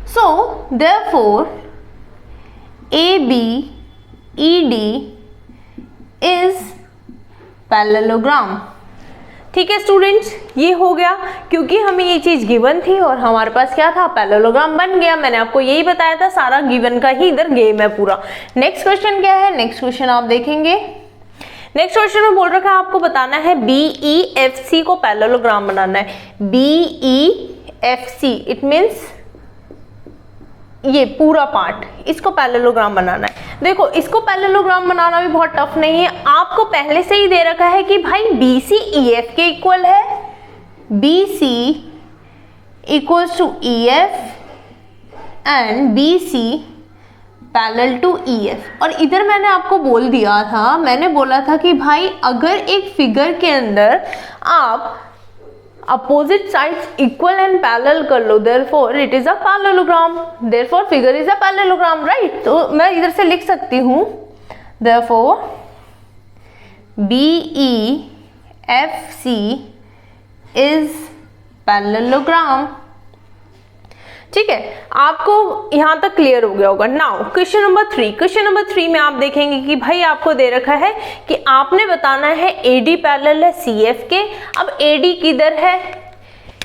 So therefore ABED is parallelogram. ठीक है स्टूडेंट्स, ये हो गया क्योंकि हमें ये चीज गिवन थी और हमारे पास क्या था, पैरेललोग्राम बन गया। मैंने आपको यही बताया था, सारा गिवन का ही इधर गेम है पूरा। नेक्स्ट क्वेश्चन क्या है, नेक्स्ट क्वेश्चन आप देखेंगे। नेक्स्ट क्वेश्चन में बोल रखा है आपको बताना है BEFC को पैरेललोग्राम बनाना है। BEFC इट मीन्स ये पूरा पार्ट, इसको पैरेललोग्राम बनाना है। देखो इसको पैरेललोग्राम बनाना भी बहुत टफ नहीं है, आपको पहले से ही दे रखा है कि भाई BC EF के इक्वल है, BC equals to EF and BC parallel to EF। और इधर मैंने आपको बोल दिया था, मैंने बोला था कि भाई अगर एक फिगर के अंदर आप opposite sides equal and parallel कर लो, therefore it is a parallelogram, therefore figure is a parallelogram, right. तो मैं इधर से लिख सकती हूँ देयरफॉर BEFC इज पैरेललोग्राम। ठीक है, आपको यहां तक क्लियर हो गया होगा। Now question number 3, question number 3 में आप देखेंगे कि भाई आपको दे रखा है कि आपने बताना है AD पैरेलल है CF के। अब AD किधर है,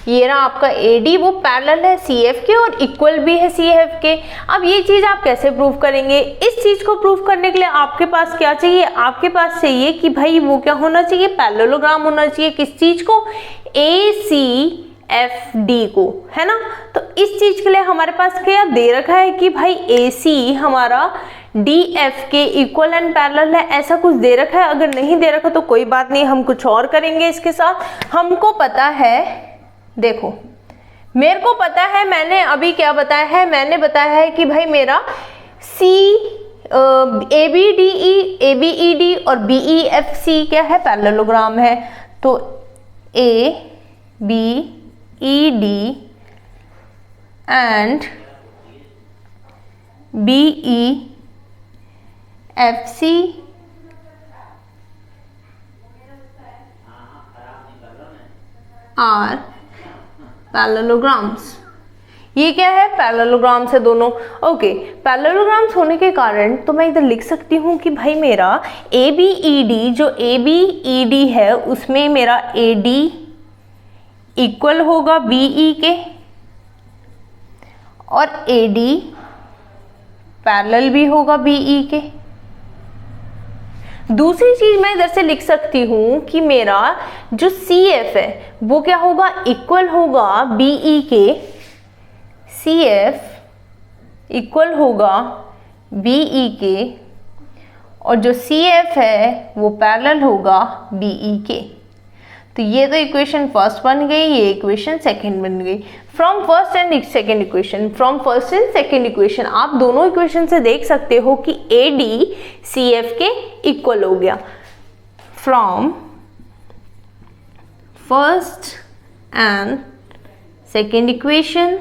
ये रहा आपका AD, वो पैरेलल है CF के और इक्वल भी है CF के। अब ये चीज आप कैसे प्रूव करेंगे? इस चीज को प्रूव करने के लिए आपके पास क्या चाहिए? आपके पास चाहिए कि भाई वो क्या होना चाहिए, पैरेललोग्राम होना चाहिए। किस चीज को? ACFD को, है ना। तो इस चीज के लिए हमारे पास क्या दे रखा है कि भाई AC हमारा DF के इक्वल एंड पैरेलल है, ऐसा कुछ दे रखा है। अगर नहीं दे रखा तो कोई बात नहीं, हम कुछ और करेंगे इसके साथ। हमको पता है, देखो मेरे को पता है, मैंने अभी क्या बताया है, मैंने बताया है कि भाई मेरा ABED और BEFC क्या है, पैरेललोग्राम है। तो ABED and BEFC are parallelograms. ये क्या है, पैरेललोग्राम्स है दोनों। ओके, पैरेललोग्राम्स होने के कारण तो मैं इधर लिख सकती हूँ कि भाई मेरा ABED, जो ABED है उसमें मेरा AD इक्वल होगा BE के और AD पैरेलल भी होगा BE के। दूसरी चीज मैं इधर से लिख सकती हूँ कि मेरा जो CF है वो क्या होगा, इक्वल होगा BE के। CF इक्वल होगा BE के और जो CF है वो पैरेलल होगा BE के। तो ये तो इक्वेशन फर्स्ट बन गई, ये इक्वेशन सेकंड बन गई। From first and second equation, from first and second equation आप दोनों इक्वेशन से देख सकते हो कि AD CF के इक्वल हो गया। From first and second equation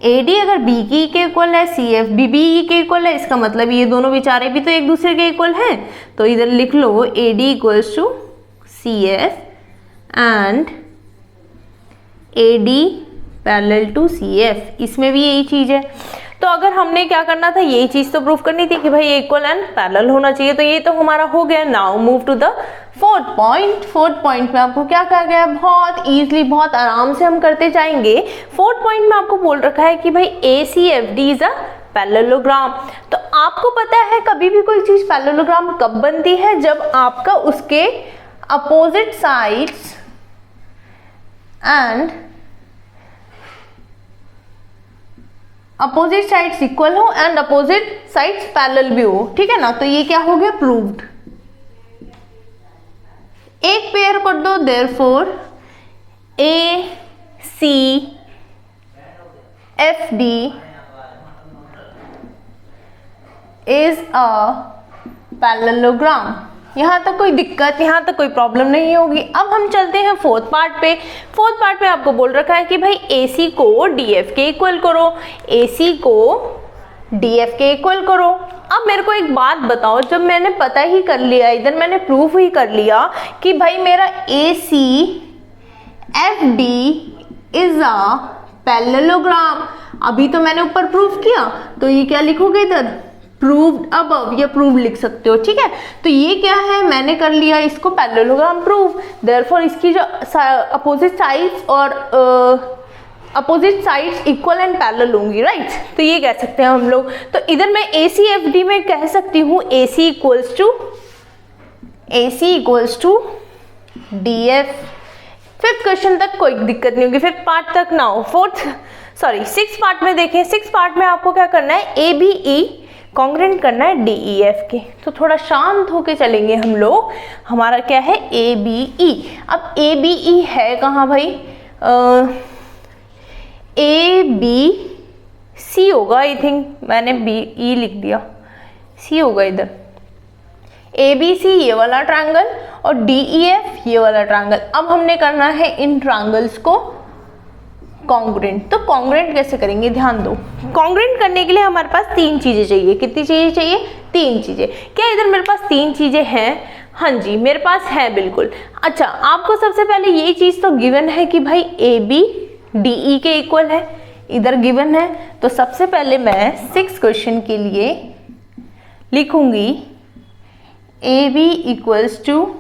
AD अगर BE के इक्वल है, CF भी BE के इक्वल है, इसका मतलब ये दोनों बेचारे भी तो एक दूसरे के इक्वल हैं। तो इधर लिख लो AD equals to CF and AD parallel to CF, इसमें भी यही चीज है। तो अगर हमने क्या करना था, यही चीज तो प्रूफ करनी थी कि भाई इक्वल एंड पैरेलल होना चाहिए। तो ये तो हमारा हो गया। Now move to the fourth point. Fourth point में आपको क्या कहा गया है, बहुत इजीली, बहुत आराम से हम करते जाएंगे। फोर्थ पॉइंट में आपको बोल रखा है कि भाई ACFD इज अ पैरेललोग्राम। तो आपको पता है कभी भी कोई चीज पैरेललोग्राम कब बनती है, जब आपका उसके opposite sides and opposite sides equal हो एंड अपोजिट साइड्स पैरेलल भी हो। ठीक है ना। तो ये क्या हो गया, प्रूव्ड। एक पेयर कर दो, therefore ACFD is a parallelogram. यहां तक कोई दिक्कत, यहां तक कोई प्रॉब्लम नहीं होगी। अब हम चलते हैं फोर्थ पार्ट पे। फोर्थ पार्ट में आपको बोल रखा है कि भाई AC को DF के इक्वल करो, AC को DF के इक्वल करो। अब मेरे को एक बात बताओ, जब मैंने पता ही कर लिया, इधर मैंने प्रूफ ही कर लिया कि भाई मेरा ACFD इज अ पैरेललोग्राम, अभी तो मैंने ऊपर प्रूफ किया, तो ये क्या लिखोगे इधर, प्रूव्ड अबव, या प्रूव लिख सकते हो। ठीक है। तो ये क्या है, मैंने कर लिया इसको पैरेललोग्राम प्रूव। देयरफॉर इसकी जो अपोजिट साइड्स और opposite sides equal and parallel होंगी, राइट। तो ये कह सकते हैं हम लोग। तो इधर मैं ACFD में कह सकती हूँ AC equals to DF। Fifth question तक कोई दिक्कत नहीं होगी, फिफ्थ पार्ट तक ना हो। सिक्स पार्ट में देखें। सिक्स पार्ट में आपको क्या करना है, ABE कॉन्ग्रेंट करना है DEF के। तो थोड़ा शांत होके चलेंगे हम लोग। हमारा क्या है, ABE। अब ABE है कहाँ भाई, ABC होगा, आई थिंक मैंने BE लिख दिया, C होगा इधर। ABC ये वाला ट्रायंगल और DEF ये वाला ट्रायंगल। अब हमने करना है इन ट्रायंगल्स को कॉन्ग्रुएंट। तो कॉन्ग्रुएंट कैसे करेंगे, ध्यान दो। कॉन्ग्रुएंट करने के लिए हमारे पास 3 चीजें चाहिए। कितनी चीजें चाहिए? 3 चीजें। क्या इधर मेरे पास 3 चीजें हैं? हाँ जी मेरे पास है, बिल्कुल। अच्छा, आपको सबसे पहले ये चीज तो गिवन है कि भाई AB DE के इक्वल है, इधर गिवन है। तो सबसे पहले मैं 6 क्वेश्चन के लिए लिखूंगी AB equals to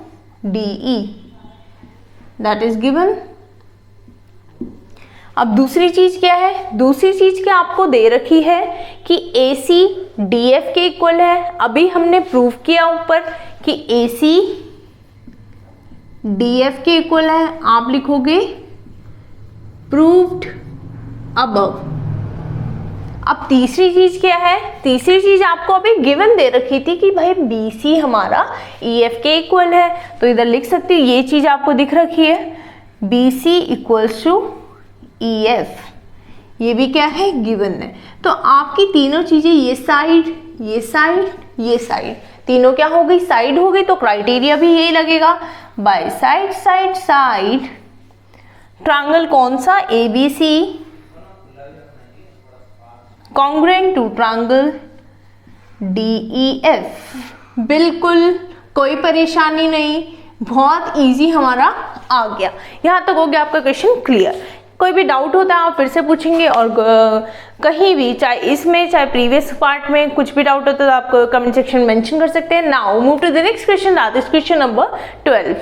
DE, that is given. अब दूसरी चीज क्या है? दूसरी चीज क्या आपको दे रखी है कि AC DF के इक्वल है। अभी हमने प्रूव किया ऊपर कि AC DF के इक्वल है। आप लिखोगे प्रूव्ड अबव। अब तीसरी चीज क्या है? तीसरी चीज आपको अभी गिवन दे रखी थी कि भाई BC हमारा EF के इक्वल है। तो इधर लिख सकती हूँ, ये चीज आपको दिख रखी है, BC इक्वल्स टू EF। ये भी क्या है? गिवन है। तो आपकी तीनों चीजें, ये साइड, ये साइड, ये साइड, तीनों क्या हो गई? साइड हो गई। तो क्राइटेरिया भी यही लगेगा, by side side side. Triangle कौन सा? ABC congruent to triangle DEF। बिल्कुल कोई परेशानी नहीं, बहुत इजी हमारा आ गया। यहाँ तक हो गया आपका क्वेश्चन क्लियर। कोई भी डाउट होता है आप फिर से पूछेंगे, और कहीं भी, चाहे इसमें चाहे प्रीवियस पार्ट में कुछ भी डाउट होता है तो आप कमेंट सेक्शन में मेंशन कर सकते हैं। Now move to the next question, that is question number 12।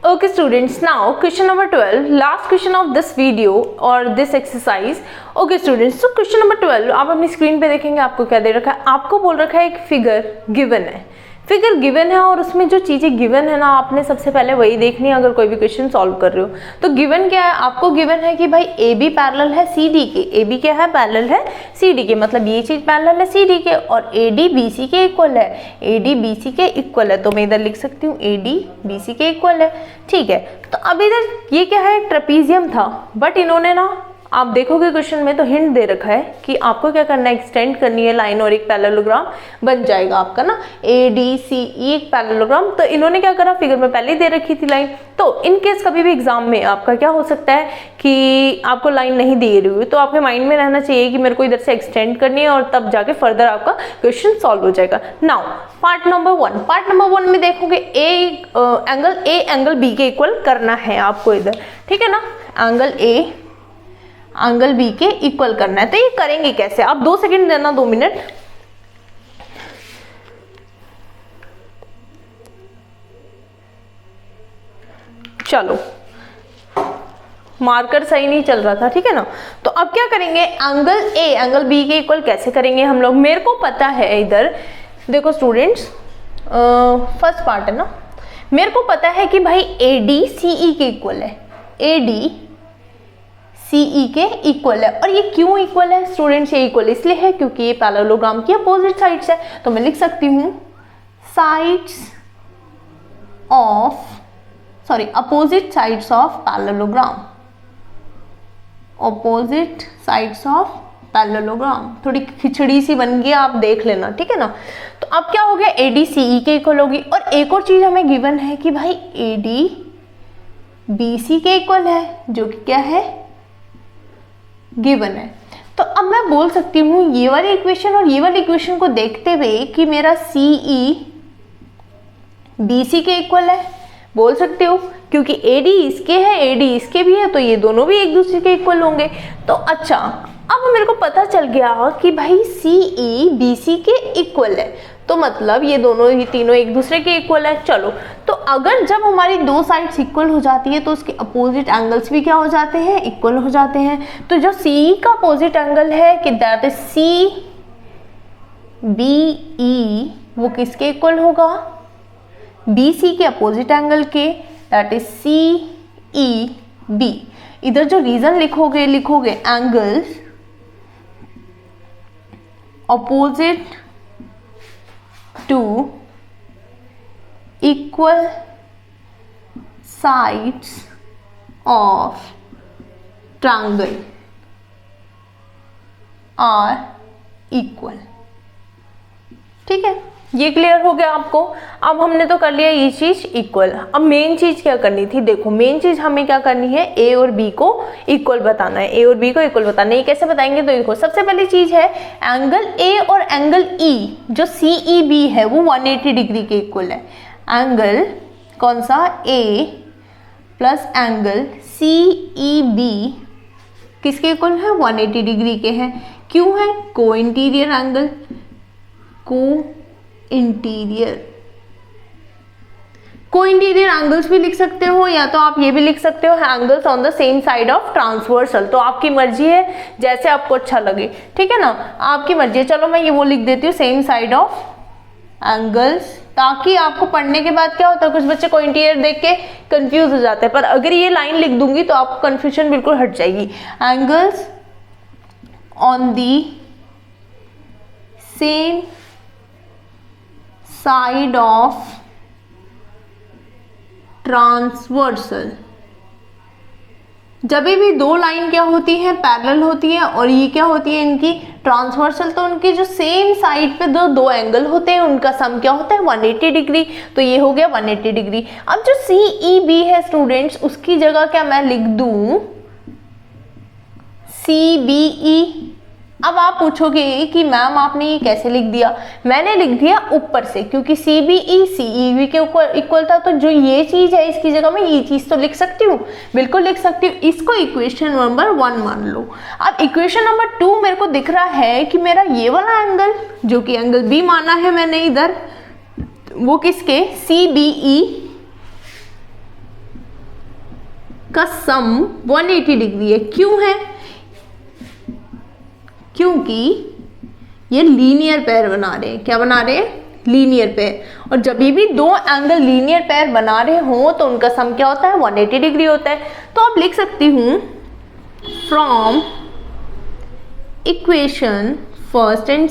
Okay students, now question number 12, last question of this video or this exercise. Okay students, so question number 12 आप अपनी screen पे देखेंगे, आपको क्या दे रखा है? आपको बोल रखा है एक फिगर गिवन है। फिगर गिवन है और उसमें जो चीजें गिवन है ना, आपने सबसे पहले वही देखनी है अगर कोई भी क्वेश्चन सॉल्व कर रहे हो। तो गिवन क्या है? आपको गिवन है कि भाई AB पैरेलल है CD के। AB क्या है? पैरेलल है CD के, मतलब ये चीज पैरेलल है CD के, और AD BC के इक्वल है। AD BC के इक्वल है, तो मैं इधर लिख सकती हूँ AD BC के इक्वल है। ठीक है, तो अब इधर ये क्या है? ट्रेपीजियम था, बट इन्होंने ना, आप देखोगे क्वेश्चन में तो हिंट दे रखा है कि आपको क्या करना है, एक्सटेंड करनी है लाइन और एक पैरेललोग्राम बन जाएगा आपका ना, ADCE एक पैरेललोग्राम। तो इन्होंने क्या करा, फिगर में पहले ही दे रखी थी लाइन। तो इन केस कभी भी एग्जाम में आपका क्या हो सकता है कि आपको लाइन नहीं दे रही हुई, तो आपके माइंड में रहना चाहिए कि मेरे को इधर से एक्सटेंड करनी है, और तब जाके फर्दर आपका क्वेश्चन सॉल्व हो जाएगा। Now part number 1, part number 1 में देखोगे एंगल A एंगल B के इक्वल करना है आपको इधर, ठीक है ना। एंगल A एंगल B के इक्वल करना है। तो ये करेंगे कैसे? आप 2 सेकंड देना, 2 मिनट। चलो, मार्कर सही नहीं चल रहा था, ठीक है ना। तो अब क्या करेंगे, एंगल A एंगल B के इक्वल कैसे करेंगे हम लोग? मेरे को पता है, इधर देखो स्टूडेंट्स, फर्स्ट पार्ट है ना, मेरे को पता है कि भाई ADCE के इक्वल है, ADCE के इक्वल है। और ये क्यों इक्वल है स्टूडेंट्स? ये इक्वल इसलिए है क्योंकि ये पैरेललोग्राम की अपोजिट साइड्स है। तो मैं लिख सकती हूँ opposite sides of parallelogram, opposite sides of parallelogram. थोड़ी खिचड़ी सी बन गई, आप देख लेना, ठीक है ना। तो अब क्या हो गया, ADCE के इक्वल होगी। और एक और चीज हमें गिवन है कि भाई ADBC के इक्वल है, जो कि क्या है, गिवन है। तो अब मैं बोल सकती हूँ ये वाली इक्वेशन और ये वाली इक्वेशन को देखते हुए कि मेरा CE BC के इक्वल है, बोल सकते हो, क्योंकि AD इसके है, AD इसके भी है, तो ये दोनों भी एक दूसरे के इक्वल होंगे। तो अच्छा, अब मेरे को पता चल गया कि भाई CE BC के इक्वल है, तो मतलब ये दोनों ही तीनों एक दूसरे के इक्वल है। चलो, तो अगर जब हमारी 2 साइड्स इक्वल हो जाती है तो उसके अपोजिट एंगल्स भी क्या हो जाते हैं, इक्वल हो जाते हैं। तो जो CE का अपोजिट एंगल है कि दैट इज CBE, वो किसके इक्वल होगा, BC के अपोजिट एंगल के, दैट इज CEB। इधर जो रीजन लिखोगे angles opposite to equal sides of triangle are equal, ठीक है। ये क्लियर हो गया आपको। अब हमने तो कर लिया ये चीज इक्वल। अब मेन चीज क्या करनी थी, देखो मेन चीज हमें क्या करनी है, ए और बी को इक्वल बताना है। ए और बी को इक्वल बताना है। ये कैसे बताएंगे, तो देखो सबसे पहली चीज है एंगल ए और एंगल ई जो CEB है वो 180 डिग्री के इक्वल है। एंगल कौन सा, ए प्लस एंगल CEB किसके इक्वल है, 180 डिग्री के हैं। क्यों है, को इंटीरियर एंगल, को इंटीरियर एंगल्स भी लिख सकते हो, या तो आप ये भी लिख सकते हो angles on the same side of transversal. तो आपकी मर्जी है, जैसे आपको अच्छा लगे, ठीक है ना, आपकी मर्जी है। चलो मैं ये वो लिख देती हूँ, सेम साइड ऑफ एंगल्स, ताकि आपको पढ़ने के बाद क्या होता है, कुछ बच्चे को इंटीरियर देख के कंफ्यूज हो जाते हैं, पर अगर ये लाइन लिख दूंगी तो आपको कंफ्यूजन बिल्कुल हट जाएगी। Angles on the same side of transversal. जब भी दो लाइन क्या होती है, पैरेलल होती है, और ये क्या होती है इनकी ट्रांसवर्सल, तो उनकी जो सेम साइड पे दो एंगल होते हैं उनका सम क्या होता है, 180 डिग्री। तो ये हो गया 180 डिग्री। अब जो CEB है स्टूडेंट्स, उसकी जगह क्या मैं लिख दूं, CBE। अब आप पूछोगे कि मैम आपने ये कैसे लिख दिया, मैंने लिख दिया ऊपर से, क्योंकि CBE CEB के इक्वल था, तो जो ये चीज है इसकी जगह मैं ये चीज तो लिख सकती हूँ, बिल्कुल लिख सकती हूँ। इसको इक्वेशन नंबर 1 मान लो। अब इक्वेशन नंबर 2 मेरे को दिख रहा है कि मेरा ये वाला एंगल जो कि एंगल B माना है मैंने इधर, वो किसके, CBE का सम 180 डिग्री है। क्यों है, क्योंकि ये लीनियर पेयर बना रहे हैं। क्या बना रहे हैं, लीनियर पेयर। और जब भी दो एंगल लीनियर पेयर बना रहे हो तो उनका सम क्या होता है, 180 डिग्री होता है। तो आप लिख सकती हूं from equation first and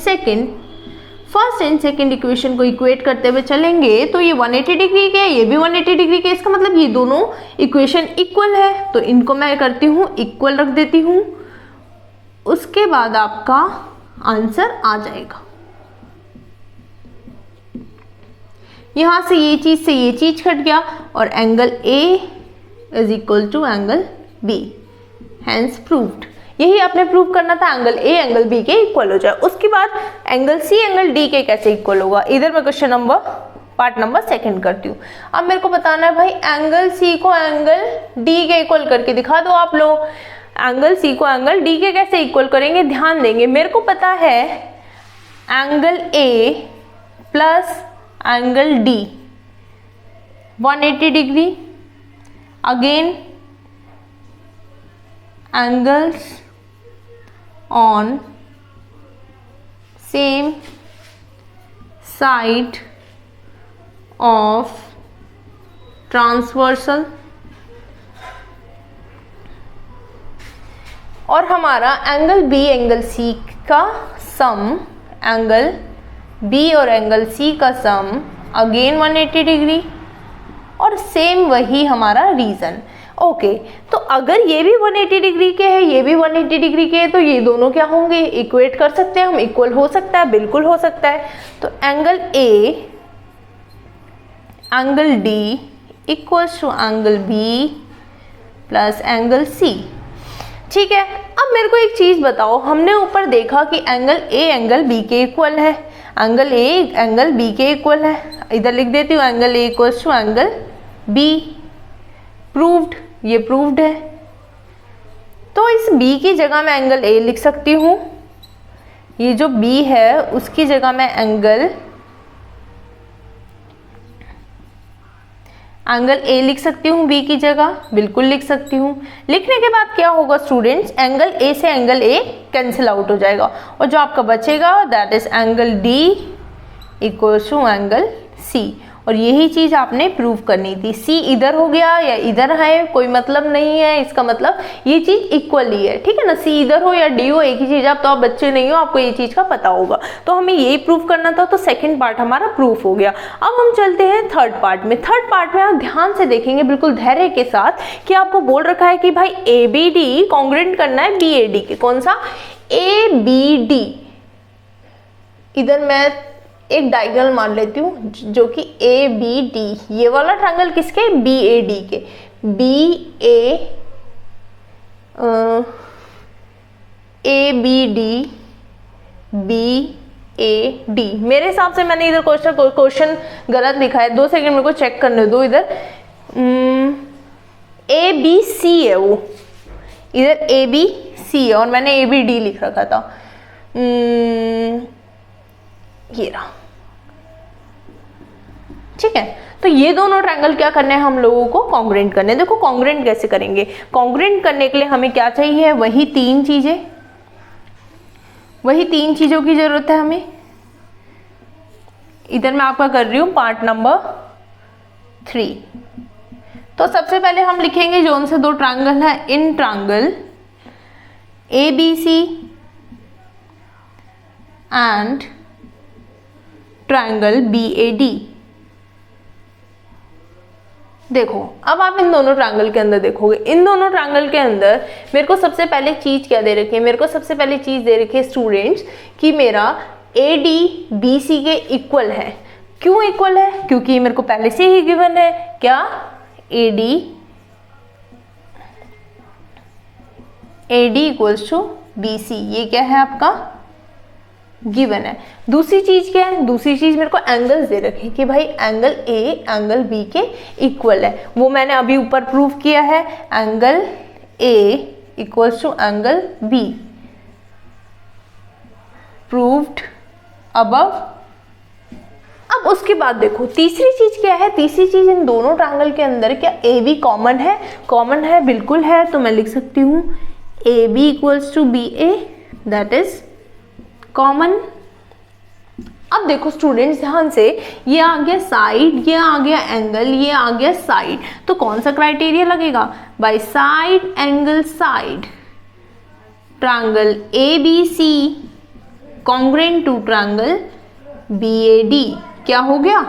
second equation को इक्वेट करते हुए चलेंगे तो ये 180 डिग्री के, ये भी 180 डिग्री के, इसका मतलब ये दोनों इक्वेशन इक्वल है। तो इनको मैं करती हूँ इक्वल रख देती हूँ, उसके बाद आपका आंसर आ जाएगा। यहां से ये चीज कट गया और angle A is equal to angle B, hence proved. यही आपने प्रूव करना था, एंगल A एंगल B के इक्वल हो जाए। उसके बाद एंगल C एंगल D के कैसे इक्वल होगा, इधर मैं क्वेश्चन नंबर पार्ट नंबर 2 करती हूँ। अब मेरे को बताना है भाई एंगल C को एंगल D के इक्वल करके दिखा दो आप लोग। एंगल C को एंगल D के कैसे इक्वल करेंगे, ध्यान देंगे। मेरे को पता है angle A plus angle D 180 degree. Again angles on same side of transversal, और हमारा एंगल B एंगल C का सम, एंगल B और एंगल C का सम अगेन 180 डिग्री, और सेम वही हमारा रीजन। ओके, तो अगर ये भी 180 डिग्री के है, ये भी 180 डिग्री के है, तो ये दोनों क्या होंगे, इक्वेट कर सकते हैं हम, इक्वल हो सकता है, बिल्कुल हो सकता है। तो angle A angle D equals to angle B plus angle C। ठीक है, अब मेरे को एक चीज बताओ, हमने ऊपर देखा कि एंगल A एंगल B के इक्वल है, एंगल A एंगल B के इक्वल है। इधर लिख देती हूँ angle A equals to angle B, proved, ये प्रूव्ड है। तो इस B की जगह मैं एंगल A लिख सकती हूँ, ये जो B है उसकी जगह मैं एंगल A लिख सकती हूँ, B की जगह बिल्कुल लिख सकती हूँ। लिखने के बाद क्या होगा स्टूडेंट्स, एंगल A से एंगल A कैंसिल आउट हो जाएगा, और जो आपका बचेगा that is angle D equals to angle C। और यही चीज आपने प्रूव करनी थी। C इधर हो गया या इधर है कोई मतलब नहीं है, इसका मतलब ये चीज इक्वल ही है, ठीक है ना। C इधर हो या D हो एक ही चीज। आप तो आप बच्चे नहीं हो, आपको ये चीज का पता होगा। तो हमें यही प्रूव करना था, तो सेकंड पार्ट हमारा प्रूफ हो गया। अब हम चलते हैं थर्ड पार्ट में। थर्ड पार्ट में आप ध्यान से देखेंगे बिल्कुल धैर्य के साथ कि आपको बोल रखा है कि भाई ABD कॉन्ग्रुएंट करना है BAD के। कौन सा, ABD। इधर मैं एक डायगोनल मान लेती हूँ जो कि ए बी डी, ये वाला ट्रायंगल किसके, बी ए डी के, A B D, B A D. मेरे हिसाब से मैंने इधर क्वेश्चन गलत लिखा है, 2 सेकंड मेरे को चेक करने दो। इधर ए बी सी है, वो इधर ए बी सी है और मैंने ए बी डी लिख रखा था। ये रहा, ठीक है। तो ये दोनों ट्रायंगल क्या करने हैं हम लोगों को, कॉन्ग्रुएंट करने। देखो कॉन्ग्रुएंट कैसे करेंगे, कॉन्ग्रुएंट करने के लिए हमें क्या चाहिए, वही 3 चीजें, वही 3 चीजों की जरूरत है हमें। इधर मैं आपका कर रही हूं पार्ट नंबर 3। तो सबसे पहले हम लिखेंगे जो उनसे 2 ट्रायंगल है, इन triangle A B C and triangle B A D. देखो अब आप इन दोनों ट्रायंगल के अंदर देखोगे, इन दोनों ट्रायंगल के अंदर मेरे को सबसे पहले चीज क्या दे रखी है, मेरे को सबसे पहले चीज दे रखी है स्टूडेंट्स कि मेरा ए डी बी सी के इक्वल है। क्यों इक्वल है, क्योंकि मेरे को पहले से ही गिवन है क्या, A D equals to B C, ये क्या है आपका गिवन है। दूसरी चीज क्या है, दूसरी चीज मेरे को एंगल्स दे रखे कि भाई एंगल ए एंगल बी के इक्वल है, वो मैंने अभी ऊपर प्रूव किया है, angle A equals to angle B, proved above. अब उसके बाद देखो तीसरी चीज क्या है, तीसरी चीज इन दोनों ट्रायंगल के अंदर क्या ए बी कॉमन है, कॉमन है, बिल्कुल है। तो मैं लिख सकती हूँ A B equals to B A, that is common. अब देखो स्टूडेंट्स ध्यान से, ये आ गया साइड, ये आ गया एंगल, ये आ गया साइड, तो कौन सा क्राइटेरिया लगेगा, by side angle side, triangle A B C congruent to triangle B A D, क्या हो गया,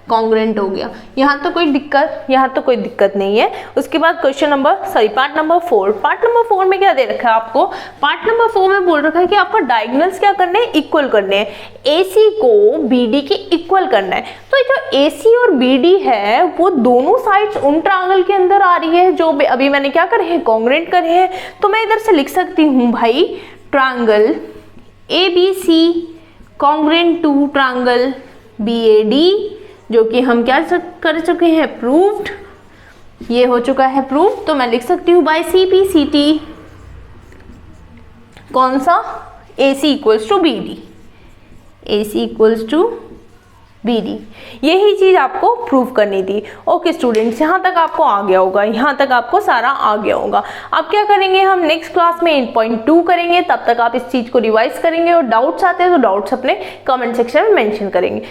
कॉन्ग्रुएंट हो गया। यहाँ तो कोई दिक्कत, यहाँ तो कोई दिक्कत नहीं है। उसके बाद question number part number 4, part number 4 में क्या दे रखा है आपको, पार्ट नंबर 4 में बोल रखा है कि आपको डायगोनल्स क्या करने हैं, इक्वल करने हैं, AC को BD के इक्वल करना है। तो जो AC और BD है वो दोनों साइड्स उन ट्रायंगल के अंदर आ रही है जो अभी मैंने क्या करे हैं, कॉन्ग्रुएंट करे हैं। तो मैं इधर से लिख सकती हूँ भाई triangle ABC congruent to triangle BAD, जो कि हम क्या कर चुके हैं, प्रूव्ड, ये हो चुका है प्रूव। तो मैं लिख सकती हूँ बाय CPCT कौन सा, AC equals to BD, AC equals to BD, यही चीज आपको प्रूव करनी थी। ओके स्टूडेंट्स, यहाँ तक आपको आ गया होगा, यहाँ तक आपको सारा आ गया होगा। अब क्या करेंगे हम नेक्स्ट क्लास में 8.2 करेंगे, तब तक आप इस चीज को रिवाइज करेंगे और डाउट्स आते हैं तो डाउट्स अपने कमेंट सेक्शन में मेंशन करेंगे।